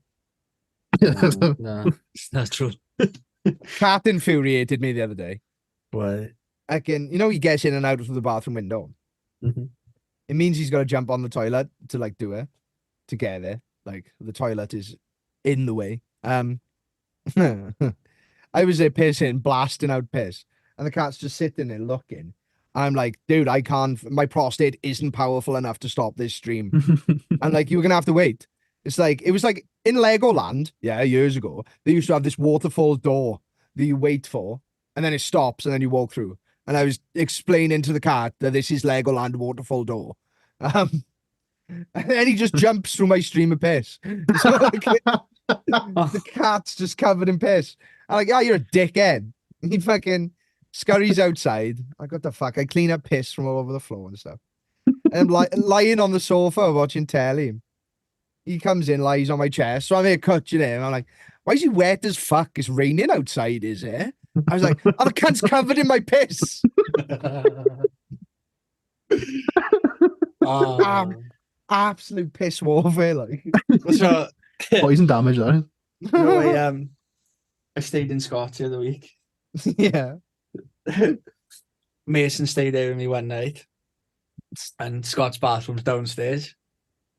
No, that's true. Cat infuriated me the other day. Why? He gets in and out of the bathroom window. Mhm. It means he's got to jump on the toilet to like do it to get there. Like the toilet is in the way. I was there pissing, blasting out piss, and the cat's just sitting there looking. I'm like, dude, I can't. My prostate isn't powerful enough to stop this stream. And like, you're gonna have to wait. It's like it was like in Legoland, years ago. They used to have this waterfall door that you wait for, and then it stops, and then you walk through. And I was explaining to the cat that this is Legoland waterfall door. And then he just jumps through my stream of piss. So, like, the cat's just covered in piss. I'm like, you're a dickhead. He fucking scurries outside. Like, what the fuck? I clean up piss from all over the floor and stuff. And I'm lying on the sofa watching telly. He comes in, lies on my chest. So I'm here clutching him. I'm like, why is he wet as fuck? It's raining outside, is it? I was like, the cunt's covered in my piss. Absolute piss warfare, like. So, Poison damage, though. I stayed in Scot the other week. Yeah. Mason stayed there with me one night, and Scott's bathroom's downstairs.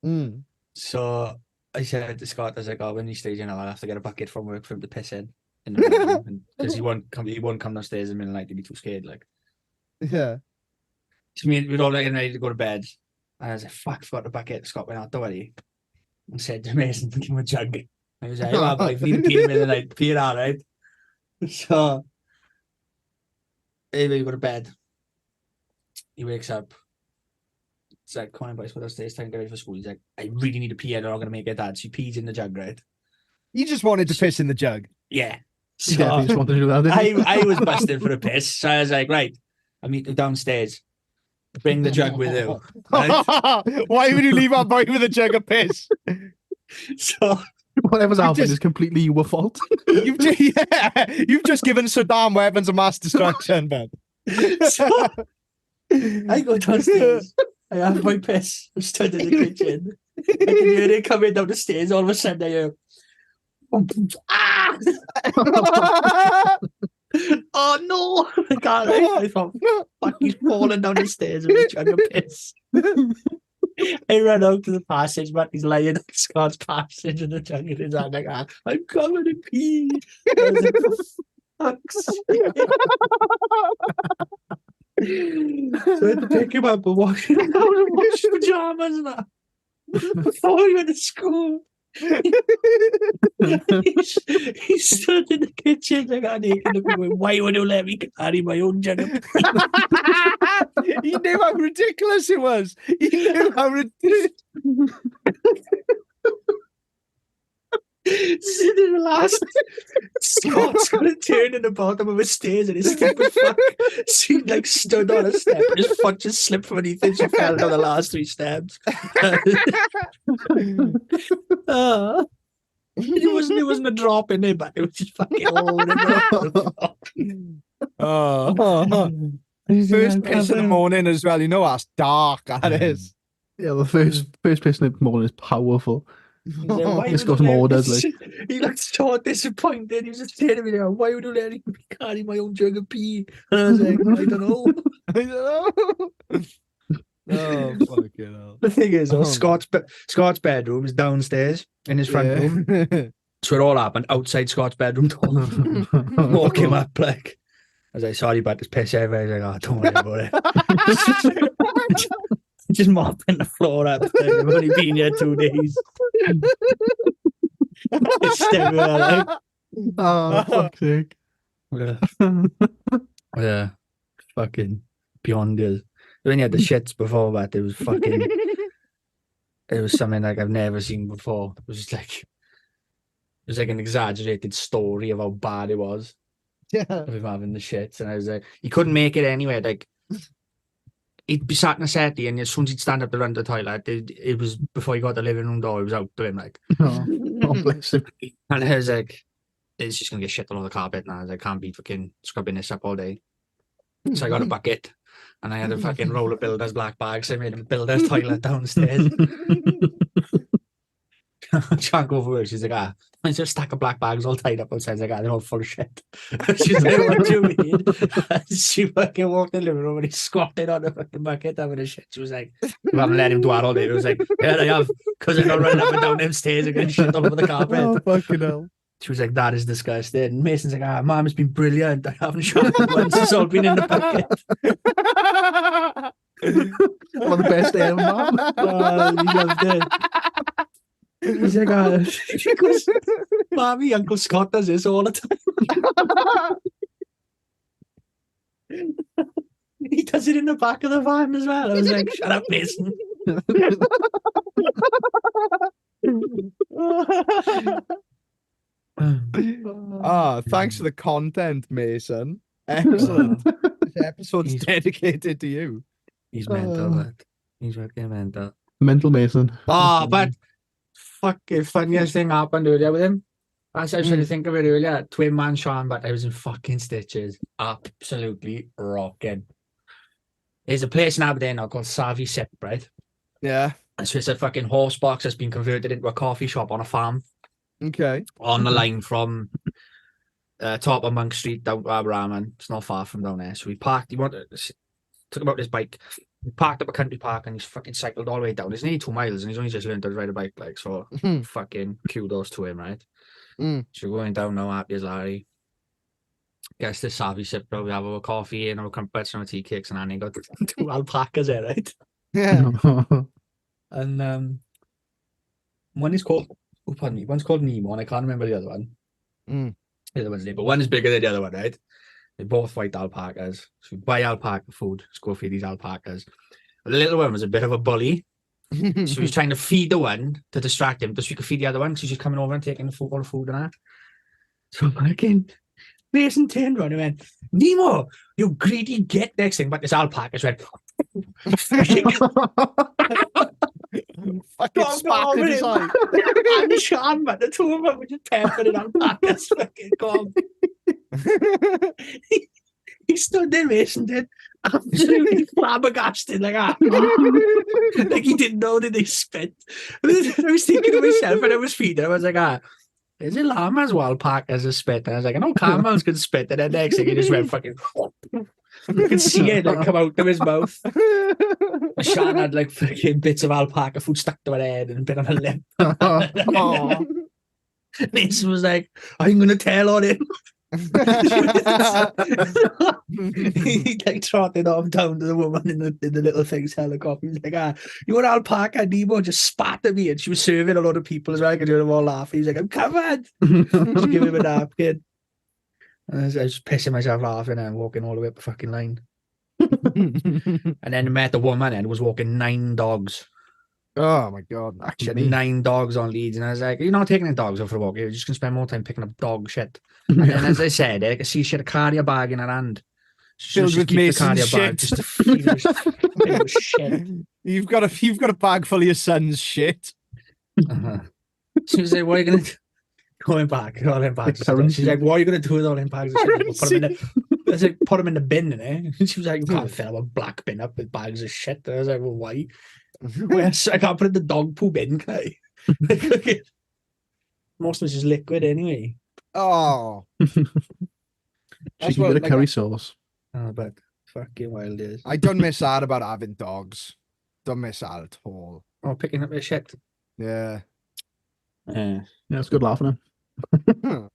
Mm. So I said to Scott, I was like, when he stays in, I'll have to get a bucket from work for him to piss in the bedroom, because he won't come downstairs in the middle of the night. He'd be too scared, like. Yeah. So we'd all getting ready to go to bed, and I was like, fuck, forgot the bucket. Scott went out, don't worry, and said to Mason to give him a jug. I was like, if you need to pee in the middle of the night, pee it out, right? So anyway, we go to bed. He wakes up. It's like, come on, boys, go downstairs, time to get ready for school. He's like, I really need to pee, and I'm not gonna make it, Dad. So he pees in the jug, right? You just wanted to piss in the jug. Yeah. So You definitely just wanted to do that, didn't you? I was busting for a piss, so I was like, right, I'll meet you downstairs. Bring the jug with you. Right? Why would you leave our boy with a jug of piss? So Whatever's happened just- is completely your fault. You've just given Saddam weapons of mass destruction, man. So I go downstairs. I have my piss. I'm stood in the kitchen. I can hear it coming down the stairs. All of a sudden, I hear, ah! Oh no! I can't. I thought, fuck, he's falling down the stairs with a jug of piss. I ran out to the passage, but he's lying on Scott's passage with a jug in his hand. Like, I'm coming to pee. I was like, for fuck's sake. So I had to pick him up and wash him down and wash pajamas and that before we went to school. He stood in the kitchen like I naked and going, why would you let me carry my own jug of pee? He knew how ridiculous it was. He knew how ridiculous. Sitting in the last, Scott's gonna turn in the bottom of the stairs and his stupid fuck seemed like stood on a step and his foot just slipped from underneath and she fell down the last 3 steps. It wasn't a drop in it, but it was just fucking all in First piss in the morning as well. You know how dark that is. Yeah, the first piss in the morning is powerful. Like, It's got some orders, like. He looked so disappointed. He was just staring at me there. Why would you let me carry my own jug of pee? And I was like, I don't know. I don't know. Oh, fucking hell. The thing is, Scott's bedroom is downstairs in his front room. So it all happened outside Scott's bedroom door. Walk him up, like, I was like, sorry about this piss everywhere. He's like, oh, don't worry about it. Just mopping the floor up. I've only been here 2 days. It's still like, Oh, fuck's sake. yeah, fucking beyond it. When you had the shits before that, it was fucking. It was something like I've never seen before. It was just like, it was like an exaggerated story of how bad it was. Yeah. Of him having the shits, and I was like, he couldn't make it anyway. Like, he'd be sat in a settee, and as soon as he'd stand up to run to the toilet, it was before he got the living room door. It was out to him, like. Oh, bless him. And I was like, it's just gonna get shit all over the carpet now. I was like, I can't be fucking scrubbing this up all day. So I got a bucket, and I had a fucking roll of Builder's black bags. So I made him build his toilet downstairs. Can't go for work. She's like, there's just a stack of black bags all tied up outside. Like, they're all full of shit. She's like, what do you mean? And she fucking walked in the living room and he squatted on the fucking bucket having a shit. She was like, you haven't let him do that all day. It was like, yeah, I have, because I'm not running up and down them stairs and getting shit all over the carpet. Oh, fucking hell. She was like, that is disgusting. And Mason's like, Mum has been brilliant. I haven't shattered once. It's all been in the bucket. One of the best ever, man. He loved it. He's like, she goes, Mommy, Uncle Scott does this all the time. He does it in the back of the van as well. I was like, shut up, Mason. Thanks for the content, Mason. Excellent. This episode's dedicated to you. He's mental, but he's fucking mental. Mental Mason. But fucking funniest thing happened earlier with him. As I was trying to think of it earlier, twin man Sean, but I was in fucking stitches. Absolutely rocking. There's a place in Aberdeen now called Savvy Sip, right? Yeah. So it's a fucking horse box that's been converted into a coffee shop on a farm. Okay. On the line from top of Monk Street down to Aberraman. It's not far from down there. So we parked. Took about this bike. We parked up a country park and he's fucking cycled all the way down. It's nearly 2 miles and he's only just learned to ride a bike. Like, so fucking kudos to him, right? So we're going down now, happy as Larry. Gets this Savvy Sip, bro. We have our coffee and our crumpets and our tea cakes, and Annie got 2 alpacas there, right? Yeah. And one is called, one's called Nemo, and I can't remember the other one. The other one's name, but one is bigger than the other one, right? They're both white alpacas. So we buy alpaca food, let's go feed these alpacas. The little one was a bit of a bully. So he's trying to feed the one to distract him, just so we could feed the other one, because he's just coming over and taking all the food and that. So fucking Mason turned around and went, Nemo, you greedy git. Next thing, but this alpaca went fucking spat in his eye. And Sean, but the two of them were just peppering alpacas. Fucking gone. He stood there, Mason did, absolutely flabbergasted like that. Like he didn't know that they spit. I was thinking to myself when I was feeding, I was like, is it llamas or alpacas a spit? And I was like, I know camels can spit. And then next thing he just went fucking, you can see it like come out of his mouth. Sean had like fucking bits of alpaca food stuck to her head and a bit on her lip. Mason was like, I'm going to tell on him. He like trotted off down to the woman in the little thing's helicopter. He's like, you're an alpaca, Nemo just spat at me, and she was serving a lot of people as well. I could hear them all laughing. He's like, I'm covered. Just give him a napkin. And I was just pissing myself laughing and walking all the way up the fucking line. And then I met the woman and was walking 9 dogs. Oh my god! Actually, 9 dogs on leads, and I was like, "You're not taking the dogs out for a walk. You're just gonna spend more time picking up dog shit." And then, as I said, I could see she had a carrier bag in her hand, filled with Mason's shit. Just to feel shit. You've got a bag full of your son's shit. She was like, "What are you gonna do?" Going back. She's like, "What are you gonna do with all them bags?" I was like, "Put them in the bin, innit?" And she was like, "You can't fill a black bin up with bags of shit." And I was like, "Well, why?" I can't put it in the dog poop bin, can I? Most of it's just liquid anyway. Oh. She can get a curry sauce. Oh, but fucking wild is. I don't miss out about having dogs. Don't miss out at all. Oh, picking up their shit. Yeah. Yeah, it's good laughing. I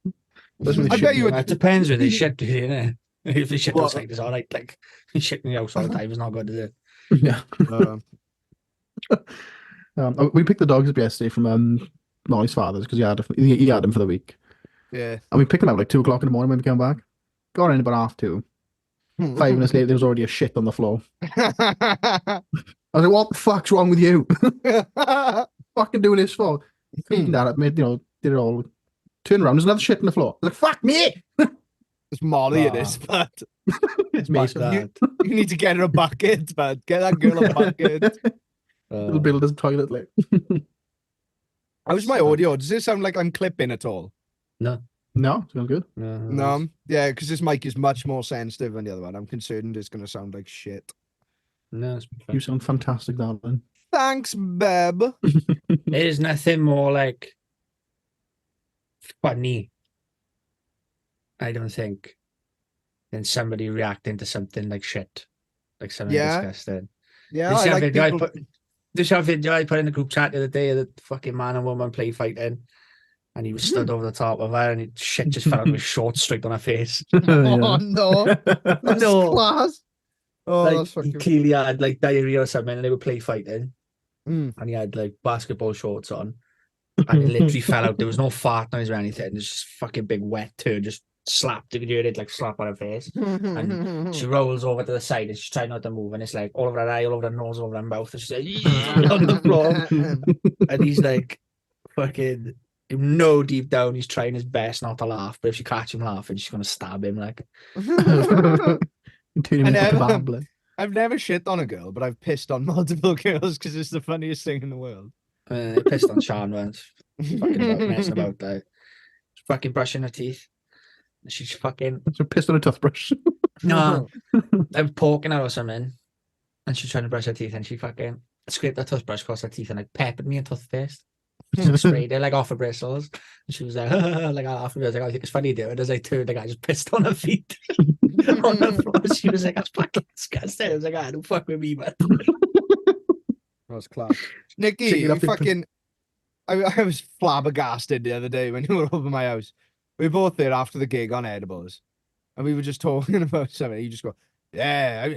bet you would. It depends with the shit, you know. If the shit outside is alright, like shit in the house all the time is not good, is it? Yeah. We picked the dogs up yesterday from Molly's father's because he had them for the week. Yeah. And we picked them up like 2 o'clock in the morning when we came back. Got in about 2:30. 5 minutes later, there was already a shit on the floor. I was like, "What the fuck's wrong with you? Fucking doing this for?" Feeding that up, did it all. Turn around, there's another shit on the floor. I was like, "Fuck me!" It's Molly in this, but It's Mason. You need to get her a bucket, but get that girl a bucket. Little builder's toilet, like. How's my audio? Does this sound like I'm clipping at all? No, sounds good. No. Yeah, because this mic is much more sensitive than the other one. I'm concerned it's going to sound like shit. No, You sound fantastic, darling. Thanks, Beb. there's nothing more like funny, I don't think, than somebody reacting to something like shit, like something disgusting. Yeah, This I like people... video I put in the group chat the other day of the fucking man and woman play fighting. and he was stood over the top of her, and shit just fell out of his shorts straight on her face. Oh no, that's No. class. Oh, Like, that's he fucking. clearly had like diarrhea or something, and they were play fighting, Mm. and he had like basketball shorts on, and it literally fell out. There was no fart noise or anything. There's just fucking big wet turd just slapped. You could hear it like slap on her face. And she rolls over to the side and she's trying not to move, and it's like all over her eye, all over her nose, all over her mouth, and she's like on the floor. And he's like fucking, you know, deep down he's trying his best not to laugh, but if she catch him laughing, she's gonna stab him. Like, Turn him into kebab. I've never shit on a girl, but I've pissed on multiple girls because it's the funniest thing in the world. they pissed on Sean once, fucking messing about, like fucking brushing her teeth. She's fucking So pissed on a toothbrush. no, I was poking her or something, and she's trying to brush her teeth, and she fucking scraped her toothbrush across her teeth and like peppered me in toothpaste. She sprayed it like off her bristles, and she was like, like I laughed. I was like, I think it's funny, dude. As I turned, like I just pissed on her feet on the floor. She was like, "That's fucking disgusting." I was like, "Don't fuck with me, man." That's class. Nikki, Chicken you up the- fucking. I was flabbergasted the other day when you were over my house. We were both there after the gig on Edibles, and we were just talking about something. You just go, "Yeah,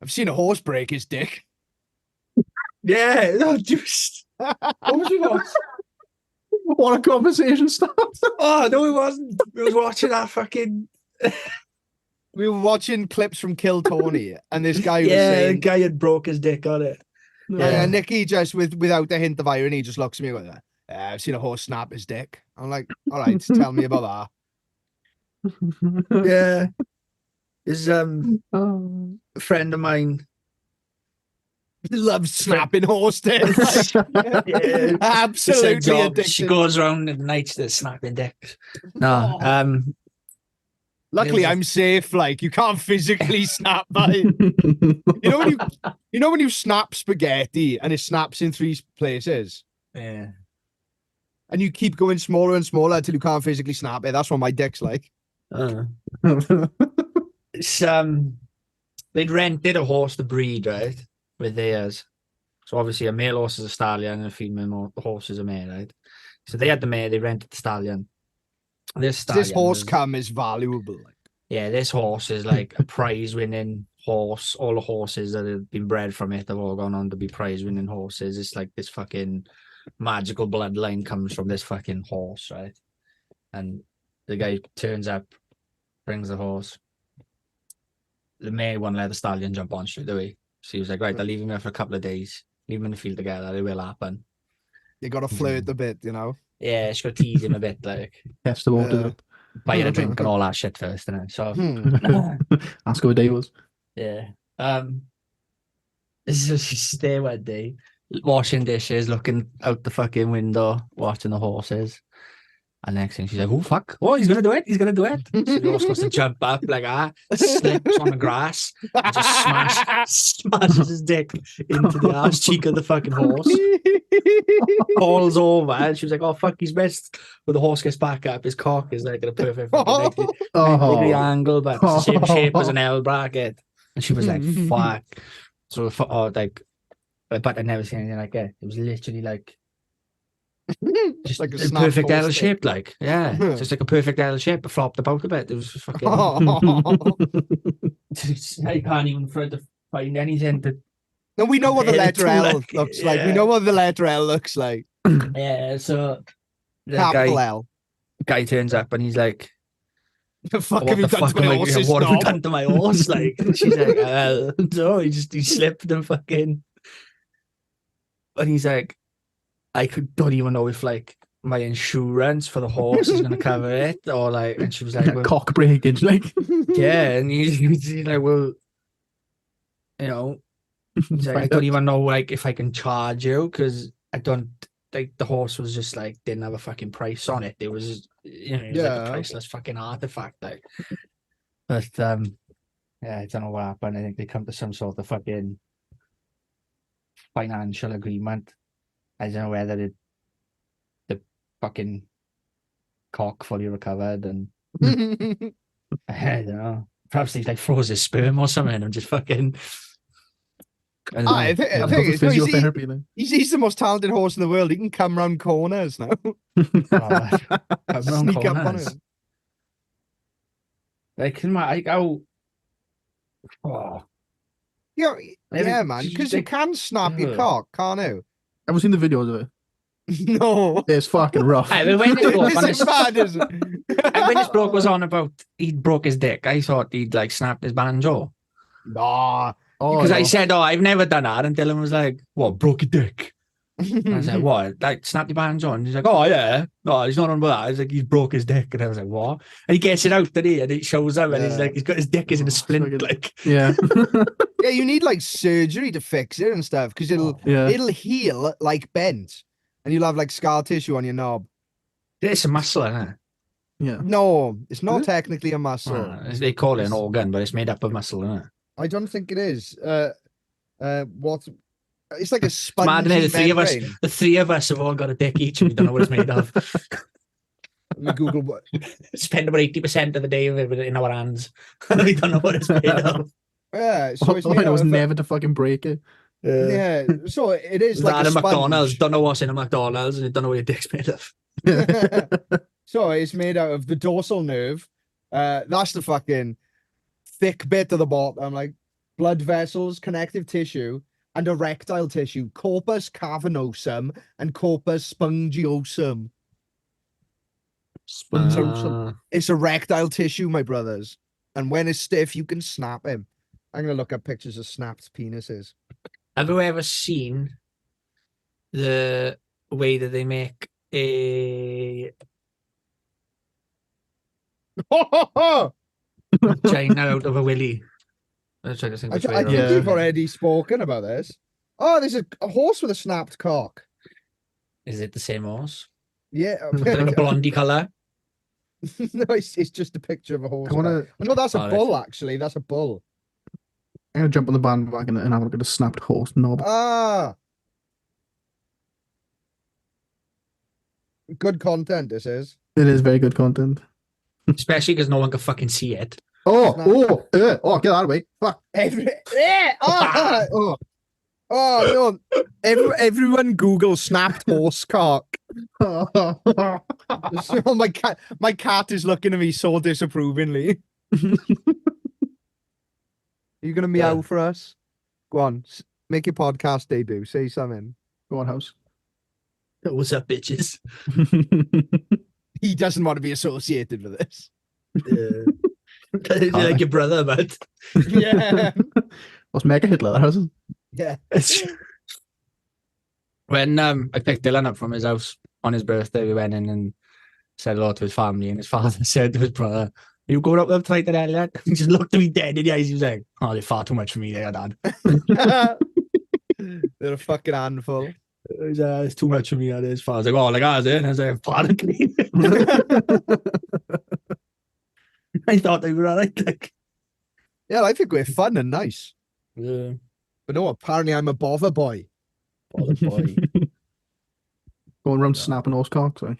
I've seen a horse break his dick." Yeah, no, just what was we watching? What a conversation start. Oh no, it wasn't. We was watching that fucking We were watching clips from Kill Tony, and this guy was yeah. The saying, guy had broke his dick on it. yeah. And Nikki just without a hint of irony just looks at me and goes, I've seen a horse snap his dick. I'm like, all right, tell me about Yeah, his Oh. a friend of mine. that. Loves snapping horse dicks. Yeah. Absolutely She addicted. goes around at nights to snapping dicks. No, Luckily, Yeah. I'm safe. Like, you can't physically snap that. You know when you snap spaghetti and it snaps in 3 places, yeah. and you keep going smaller and smaller until you can't physically snap it. That's what my dick's like. It's they'd rented a horse to breed, right, with theirs. So obviously a male horse is a stallion and a female horse is a mare, right? So they had the mare, they rented the stallion. This stallion This horse was- cum is valuable. Like. Yeah, this horse is like a prize-winning horse. All the horses that have been bred from it have all gone on to be prize-winning horses. It's like this fucking magical bloodline comes from this fucking horse, right? And the guy turns up, brings the horse. The mare won't let the stallion jump on straight away. So he was like, right, I'll leave him here for a couple of days. Leave him in the field together. It will happen. You got to flirt a bit, you know. Yeah, just gotta tease him a bit, like Test the water. buy her a drink and all that shit first, and so Ask how a day was. yeah. This is just there one day, washing dishes, looking out the fucking window, watching the horses. And next thing she's like, oh fuck, oh he's gonna do it, he's gonna do it. So the horse goes to jump up like slips on the grass, and just smashes his dick into the ass cheek of the fucking horse. Falls over, and she was like, oh fuck, he's missed. But the horse gets back up, his cock is like at a perfect fucking 90-degree angle, but it's the same shape as an L bracket. And she was like, fuck. So but I never seen anything like it. It was literally like just Like a a snap perfect horse L dick. shape, like just like a perfect L shape, but flopped about a bit. It was just fucking. I can't even try to find anything to. No, we know what the letter L Like, looks like. We yeah. know what the letter L looks like. Yeah, so the Capital guy, L. guy turns up and he's like, The fuck what have you the done fuck to am my I? horse's What have you knob? done to my horse? Like, and she's like, no, he slipped and fucking. And he's like, don't even know if like my insurance for the horse is gonna cover it or like. And she was like, well, Cock breakage, like. yeah, and he's like, well, you know, he's like, I don't even know like if I can charge you because I don't. Like the horse was just like didn't have a fucking price on it. It was like a Yeah. priceless fucking artifact. Like, but yeah, I don't know what happened. I think they come to some sort of fucking financial agreement. I don't know whether the fucking cock fully recovered, and I don't know. Perhaps he like froze his sperm or something and just fucking I don't know. I think Yeah, it's no, physiotherapy then. he's the most talented horse in the world. He can come round corners now. Come round Sneak up on corners. him. Like, how... Oh. Yeah, Every- yeah, man. Because you like- can snap your Ugh. cock, can't you? Have you seen the videos of it? No. It's fucking rough. Hey, but when this bloke on This is his, mad, isn't and it? when this bloke was on about he broke his dick, I thought he'd like snapped his banjo. Nah. Oh, Because I no. said, I've never done that. And Dylan was like, what, broke your dick? And I was like, what? Like, snapped your banjo? And he's like, oh, yeah. No, he's not on about that. He's like, he's broke his dick. And I was like, what? And he gets it out, and it shows up, and he's Yeah. like, he's got his dick is in a Oh, splint. fucking- Like, Yeah. Yeah, you need like surgery to fix it and stuff because Yeah. it'll heal like bent, and you'll have like scar tissue on your knob. it's a muscle, isn't it? Yeah. No, it's not Is it? technically a muscle. They call it an organ, but it's made up of muscle, isn't it? I don't think it is. What? It's like a It's spongy mad, innit? membrane. The three of us have all got a dick each, and we don't know what it's made of. Let me Google what. Spend about 80% of the day with it in our hands. We don't know what it's made of. Yeah, so it's All I made know out was of never to fucking break it. yeah, so it is like That a in McDonald's, sponge. don't know what's in a McDonald's, and you don't know what your dick's made of. So it's made out of the dorsal nerve. That's the fucking thick bit of the bottom, like blood vessels, connective tissue, and erectile tissue, corpus cavernosum and corpus spongiosum. It's erectile tissue, my brothers. And when it's stiff, you can snap him. I'm gonna look up pictures of snapped penises. Have you ever seen the way that they make a vagina out of a willy? I'm trying to think I, which way I around. think Yeah. you've already spoken about this. Oh, there's a horse with a snapped cock. Is it the same horse? Yeah. Like a blondie colour? No, it's just a picture of a horse. I wanna No, that's a Oh, bull, actually. That's a bull. I'm gonna jump on the bandwagon and have a look at a snapped horse knob. Ah. Good content, this is. It is very good content. Especially because no one can fucking see it. Oh, get that away. Fuck. Oh, no. Everyone Google snapped horse cock. Oh, my cat is looking at me so disapprovingly. Are you going to meow for us? Go on. Make your podcast debut. Say something. Go on, house. What's up, bitches? He doesn't want to be associated with this. You're like your brother, but Yeah. What's Mega Hitler? That house? Yeah. when I picked Dylan up from his house on his birthday, we went in and said hello to his family, and his father said to his brother, "You going up there tonight, Elliot?" He just looked at me dead in the eyes. He was like, "Oh, they're far too much for me, there, Dad." They're a fucking handful. It's too much for me. That is. His father's like, "Oh, like ours, eh?" And I was like, "Apparently." I thought they were alright. Like, Yeah, I think we're fun and nice. yeah. But no, apparently I'm a Bovva boy. Boy. Going around snapping horse cocks. Like.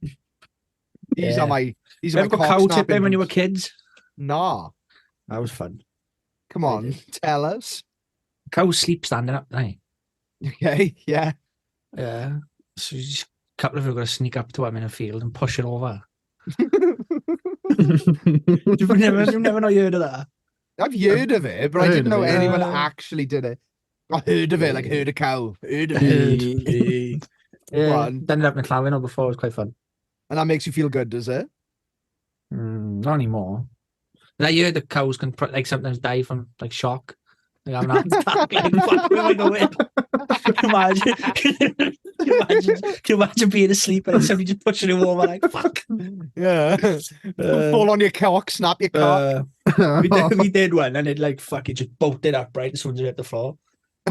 These Yeah. are my these You are my ever got cock cow tipping snapping when you were boots. kids? Nah. That was fun. Come on, tell us. Cows sleep standing up, right? Okay, yeah. Yeah. So you just, a couple of you got to sneak up to him in a field and push it over. You've never not heard of that? I've heard of it, but I Heard didn't know of it, anyone yeah. actually did it. I heard of it, like heard a cow. Heard of it. Yeah, Fun. done it up in Clowin before. It was quite fun. And that makes you feel good, does it? Not anymore. But I heard the cows can like sometimes die from like shock. Like having a heart attack. Like, fuck, where am I going? Can you imagine being asleep and somebody just pushing you over like fuck? Yeah. Fall on your cock, snap your cock. We did one and it like fucking just bolted up right as soon as it hit the floor.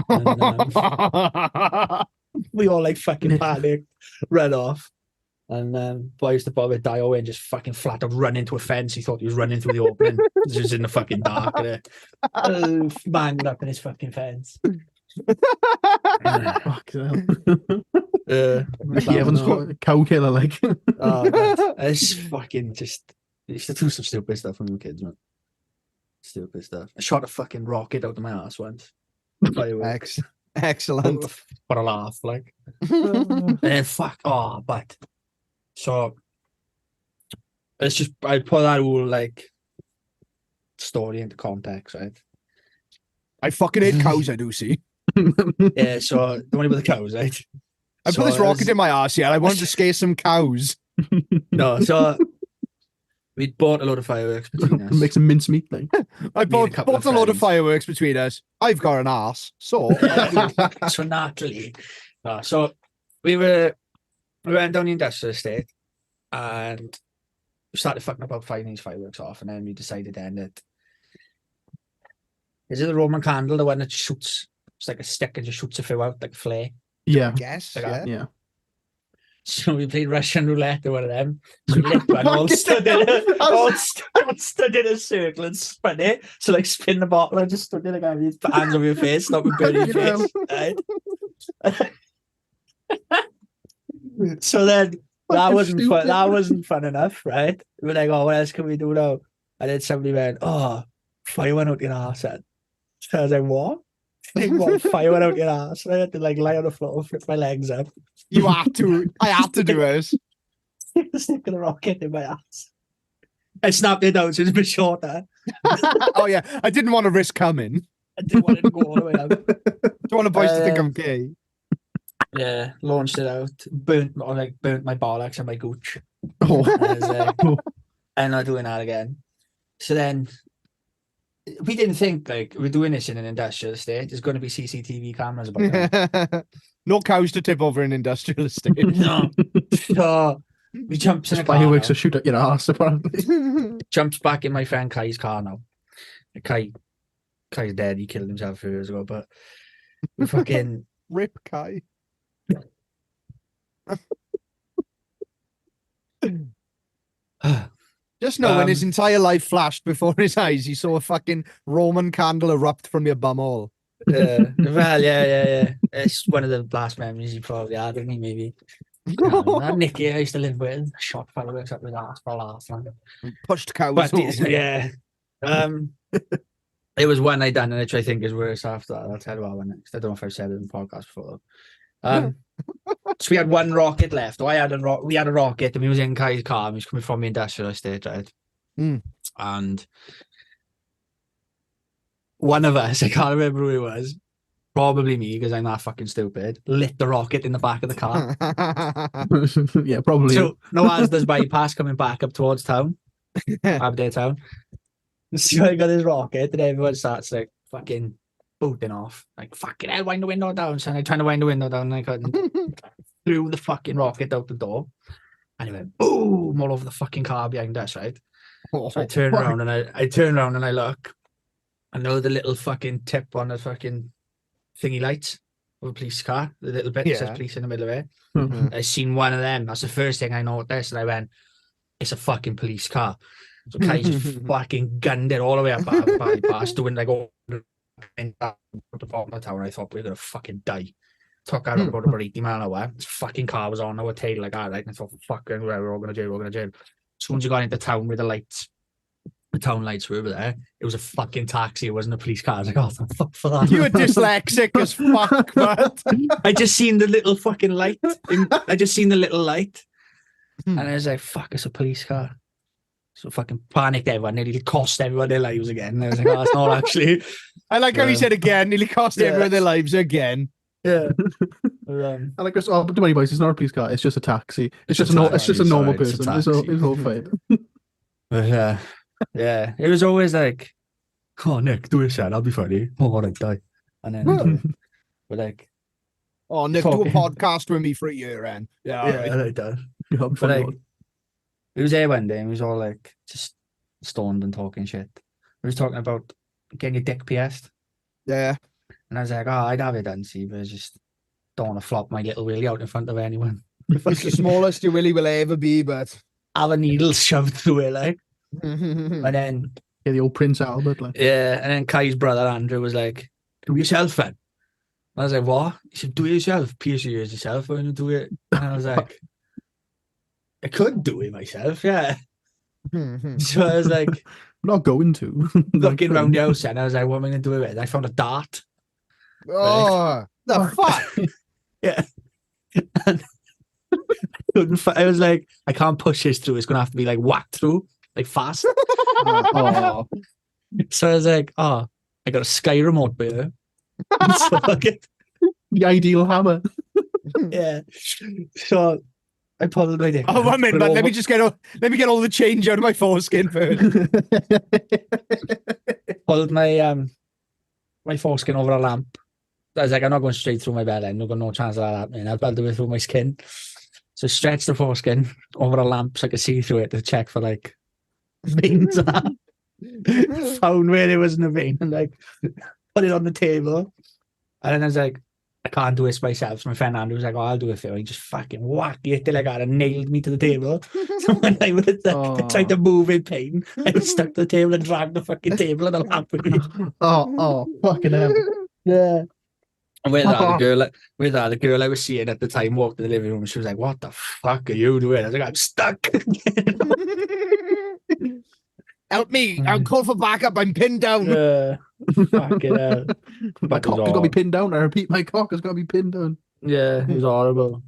And, we all like fucking panicked, ran off. And boy used to probably die away and just fucking flat out run into a fence. He thought he was running through the opening. He was just in the fucking dark. Banged up in his fucking fence. Fuck hell. Ricky Evans, no. cow killer, like. Oh, God. It's fucking just. I used to do some stupid stuff when we were kids, man. Stupid stuff. I shot a fucking rocket out of my ass once. fireworks. Excellent. For a laugh, like. And then but so it's just I put that whole like story into context, right? I fucking hate cows, I do see. Yeah, so the one with the cows, right? I So put this it rocket was- in my arse, yeah. I wanted to scare some cows. No, so we'd bought a load of fireworks between us. Make some mincemeat, like. I Me and a couple bought of a load of friends. fireworks between us. I've got an arse, so So naturally, so we went down the industrial estate and we started fucking about firing these fireworks off, and then we decided then that is it the Roman candle, the one that shoots? It's like a stick and just shoots a few out like a flare. Yeah. guess, yeah. Yeah. So we played Russian roulette or one of them. So we lit one, all stood in a circle and spun it. So like spin the bottle and just stood there like having your hands over your face, not with burning your face. Right? So then that wasn't fun. That wasn't fun enough, right? We were like, oh, what else can we do now? And then somebody went, oh, fire one out your arse. So I was like, what? Like, what? Fire one out your arse. And I had to like lie on the floor, flip my legs up. You had to. I had to do it. Stick of the rocket in my ass. I snapped it down so it's a bit shorter. Oh yeah, I didn't want to risk coming. I didn't want it to go all the way out. Don't want the boys to think I'm gay. Yeah, launched it out, burnt my bollocks and my gooch. Oh. And I was like, I'm not doing that again. So then we didn't think like we're doing this in an industrial estate. There's going to be CCTV cameras about that. No cows to tip over an industrial estate. No. So we jumps in a car. Fireworks now. to shoot at your ass, apparently. Jumps back in my friend Kai's car now. Kai's dead. He killed himself a few years ago, but we fucking Rip Kai. Just know when his entire life flashed before his eyes, he saw a fucking Roman candle erupt from your bumhole. well, yeah. It's one of the last memories he probably had of me, maybe. That Nicky I used to live with shot fireworks up his ass for a laugh. Pushed cows. But over. yeah. It was one I done, which I think is worse after that. I'll tell you what one next. I don't know if I've said it in the podcast before. So we had one rocket left. We had a rocket, and we was in Kai's car, and he was coming from the industrial estate, right? And one of us, I can't remember who it was, probably me, because I'm that fucking stupid, lit the rocket in the back of the car. Yeah, probably. So no, as there's bypass coming back up towards town, Aberdeen town. So I got his rocket, and everyone starts like fucking booting off. Like, fucking hell, wind the window down. So I trying to wind the window down, and I couldn't. Threw the fucking rocket out the door. And it went boom all over the fucking car behind us, right? So I turn around and I turn around and I look. I know the little fucking tip on the fucking thingy lights of a police car, the little bit that says police in the middle of it. I seen one of them. That's the first thing I noticed, and I went, it's a fucking police car. So Kai just fucking gunned it all the way up bypass, doing like all the bottom of the tower. I thought we were gonna fucking die. Took out about 80 mile an hour. This fucking car was on our tail like that, right? And I thought, fucking, we're all gonna jail, As soon as you got into town with the lights, the town lights were over there, it was a fucking taxi. It wasn't a police car. I was like, oh, thank fuck for that. You were dyslexic as fuck, man. I just seen the little fucking light. And I was like, fuck, it's a police car. So fucking panicked everyone. Nearly cost everyone their lives again. And I was like, oh, it's not actually. I like how he said again, nearly cost everyone their lives again. Yeah. I like this. Oh, but don't worry, boys. It's not a police car. It's just a taxi. It's just a normal person. It's all fine. Yeah. It was always like, oh, Nick, do it, son. I'll be funny. Oh, I'd die. And then we're like, oh, Nick, do a podcast with me for a year, and I done. But like, we was there one day and we was all like just stoned and talking shit. We was talking about getting your dick pierced. Yeah. And I was like, oh, I'd have it done, see, but I just don't want to flop my little willy out in front of anyone. It's the smallest your willy will ever be, but have a needle shoved through it, like. And then the old Prince Albert, like. Yeah, and then Kai's brother Andrew was like, do it yourself, then. I was like, what? He said, do it yourself, pierce your ears yourself when you do it. And I was like, I could do it myself, yeah. So I was like, I'm not going to. looking around the house, and I was like, what am I going to do with it? And I found a dart. Oh, the fuck? Yeah. And I was like, I can't push this through. It's going to have to be like whacked through, like fast. Oh, So I was like, oh, I got a Sky remote here. So I get, the ideal hammer. yeah. So I pulled my dick. Oh, one minute, man. Let me get all the change out of my foreskin first. pulled my my foreskin over a lamp. I was like, I'm not going straight through my belly. I've got no chance of that happening. I'll do it through my skin. So stretch the foreskin over a lamp so I could see through it to check for like veins and that. Found where there wasn't a vein and like put it on the table. And then I was like, I can't do this myself. So my friend Andrew was like, oh, I'll do it for you. He just fucking whacked it till I got and nailed me to the table. So when I was tried to move in pain, I was stuck to the table and dragged the fucking table and the lamp with me. Oh, fucking hell. Yeah. And with that, the girl I was seeing at the time walked in the living room and she was like, what the fuck are you doing? I was like, I'm stuck. Help me. I'll call for backup. I'm pinned down. Fucking hell. My cock has got to be pinned down. I repeat, my cock has got to be pinned down. Yeah, it was horrible.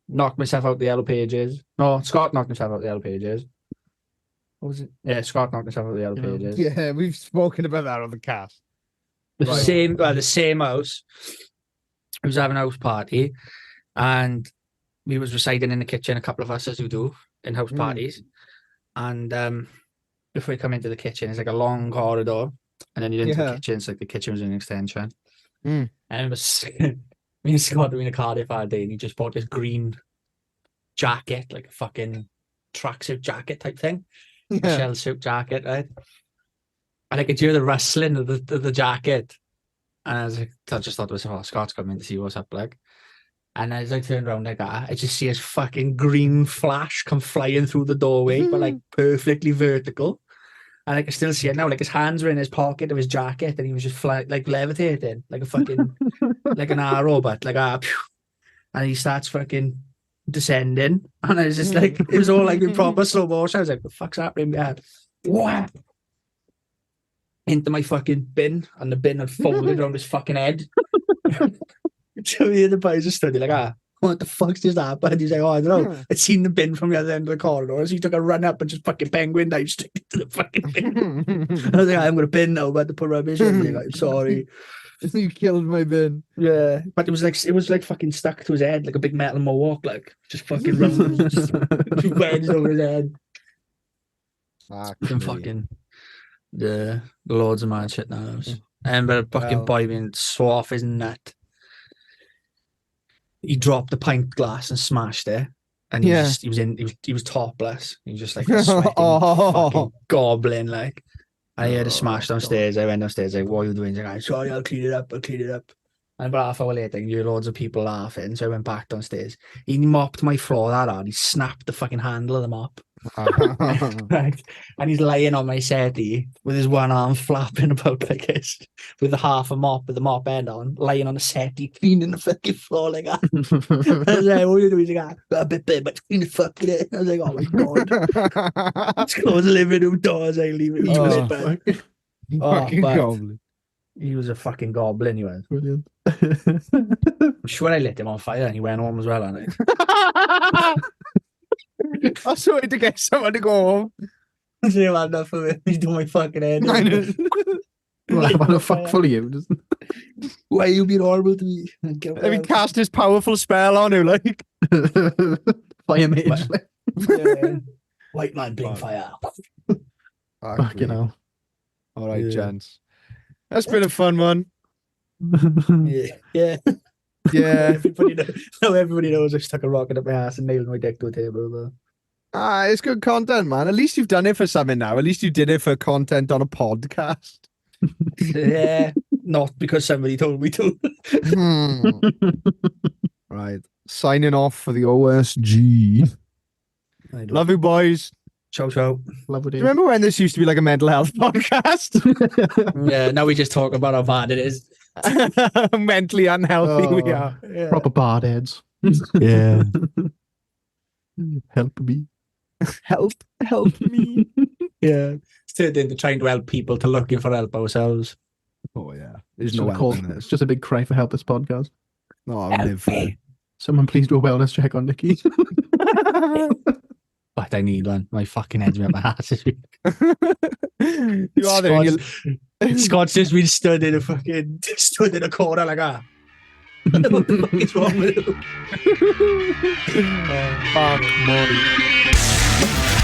Knocked myself out the yellow pages. No, Scott knocked himself out the yellow pages. What was it? Yeah, Scott knocked himself out the yellow pages. Yeah, we've spoken about that on the cast. The same house. We was having a house party and we was residing in the kitchen, a couple of us as we do in house parties. And before you come into the kitchen, it's like a long corridor. And then you into the kitchen, it's like the kitchen was an extension. And it was me and Scott were in a Cardiff all day and he just bought this green jacket, like a fucking tracksuit jacket type thing. A shell suit jacket, right? And I could hear the rustling of the jacket. And I just thought to myself, oh, Scott's coming to see what's up, like. And as I turned around like that, I just see his fucking green flash come flying through the doorway, but like perfectly vertical. And I can still see it now, like his hands were in his pocket of his jacket and he was just like levitating, like a fucking, like an arrow, but like and he starts fucking descending. And I was just like, it was all like in proper slow motion. I was like, what the fuck's happening, man? Whap! Into my fucking bin, and the bin had folded around his fucking head. So me and the boys just stood there like, what the fuck's just happened? He's like, oh, I don't know. I'd seen the bin from the other end of the corridor, so he took a run up and just fucking penguin dive straight into the fucking bin. I was like, I'm going to bin now, but to put rubbish in. Like, I'm sorry. You killed my bin. Yeah, but it was like fucking stuck to his head, like a big metal mohawk, like just fucking round, just wedged over his head. And fucking. Yeah, loads of mad shit now. But a fucking boy being so off his nut. He dropped the pint glass and smashed it. And he was topless. He was just like a sweating fucking goblin, like. I heard a smash downstairs. I went downstairs, like, what are you doing? He's like, I'm sorry, I'll clean it up. And about half hour later, I hear loads of people laughing. So I went back downstairs. He mopped my floor that hard. He snapped the fucking handle of the mop. Right. And he's lying on my settee with his one arm flapping about like this, with the half a mop with the mop end on, lying on a settee, cleaning the fucking floor like that. I was like, what are you doing? He's like, a bit big, but clean the fucking it. I was like, oh my god. Let's close the living room doors. I leave it. He was fucking goblin. He was a fucking goblin, he was. Brilliant. I'm sure I lit him on fire and he went home as well, hadn't I? I was waiting to get someone to go home. I didn't have enough of it. He's doing my fucking head. Well, I've had a fuck full of you. Why are you being horrible to me? Let me cast his powerful spell on you, like. Fire mage. White man bring fire. Fucking hell. All right, gents. That's been a fun one. Yeah. Yeah. Everybody knows I stuck a rocket up my ass and nailed my dick to a table. It's good content, man. At least you've done it for something now. At least you did it for content on a podcast. Yeah, not because somebody told me to. Right. Signing off for the OSG. Love you, boys. Ciao, ciao. Love Do you remember when this used to be like a mental health podcast? Yeah, now we just talk about how bad it is. Mentally unhealthy we are. Yeah. Proper bad heads. Yeah. Help me. Help me. Yeah. It's turned into trying to help people to looking for help ourselves. Oh, yeah. There's So no called, help in it's this. just a big cry for help, this podcast. No, I live for it. Someone please do a wellness check on Nikki. But I need one. My fucking head's been up my ass this week. You are there. And Scott's just been stood in a corner like that. What the fuck is wrong with him? Fuck, Molly.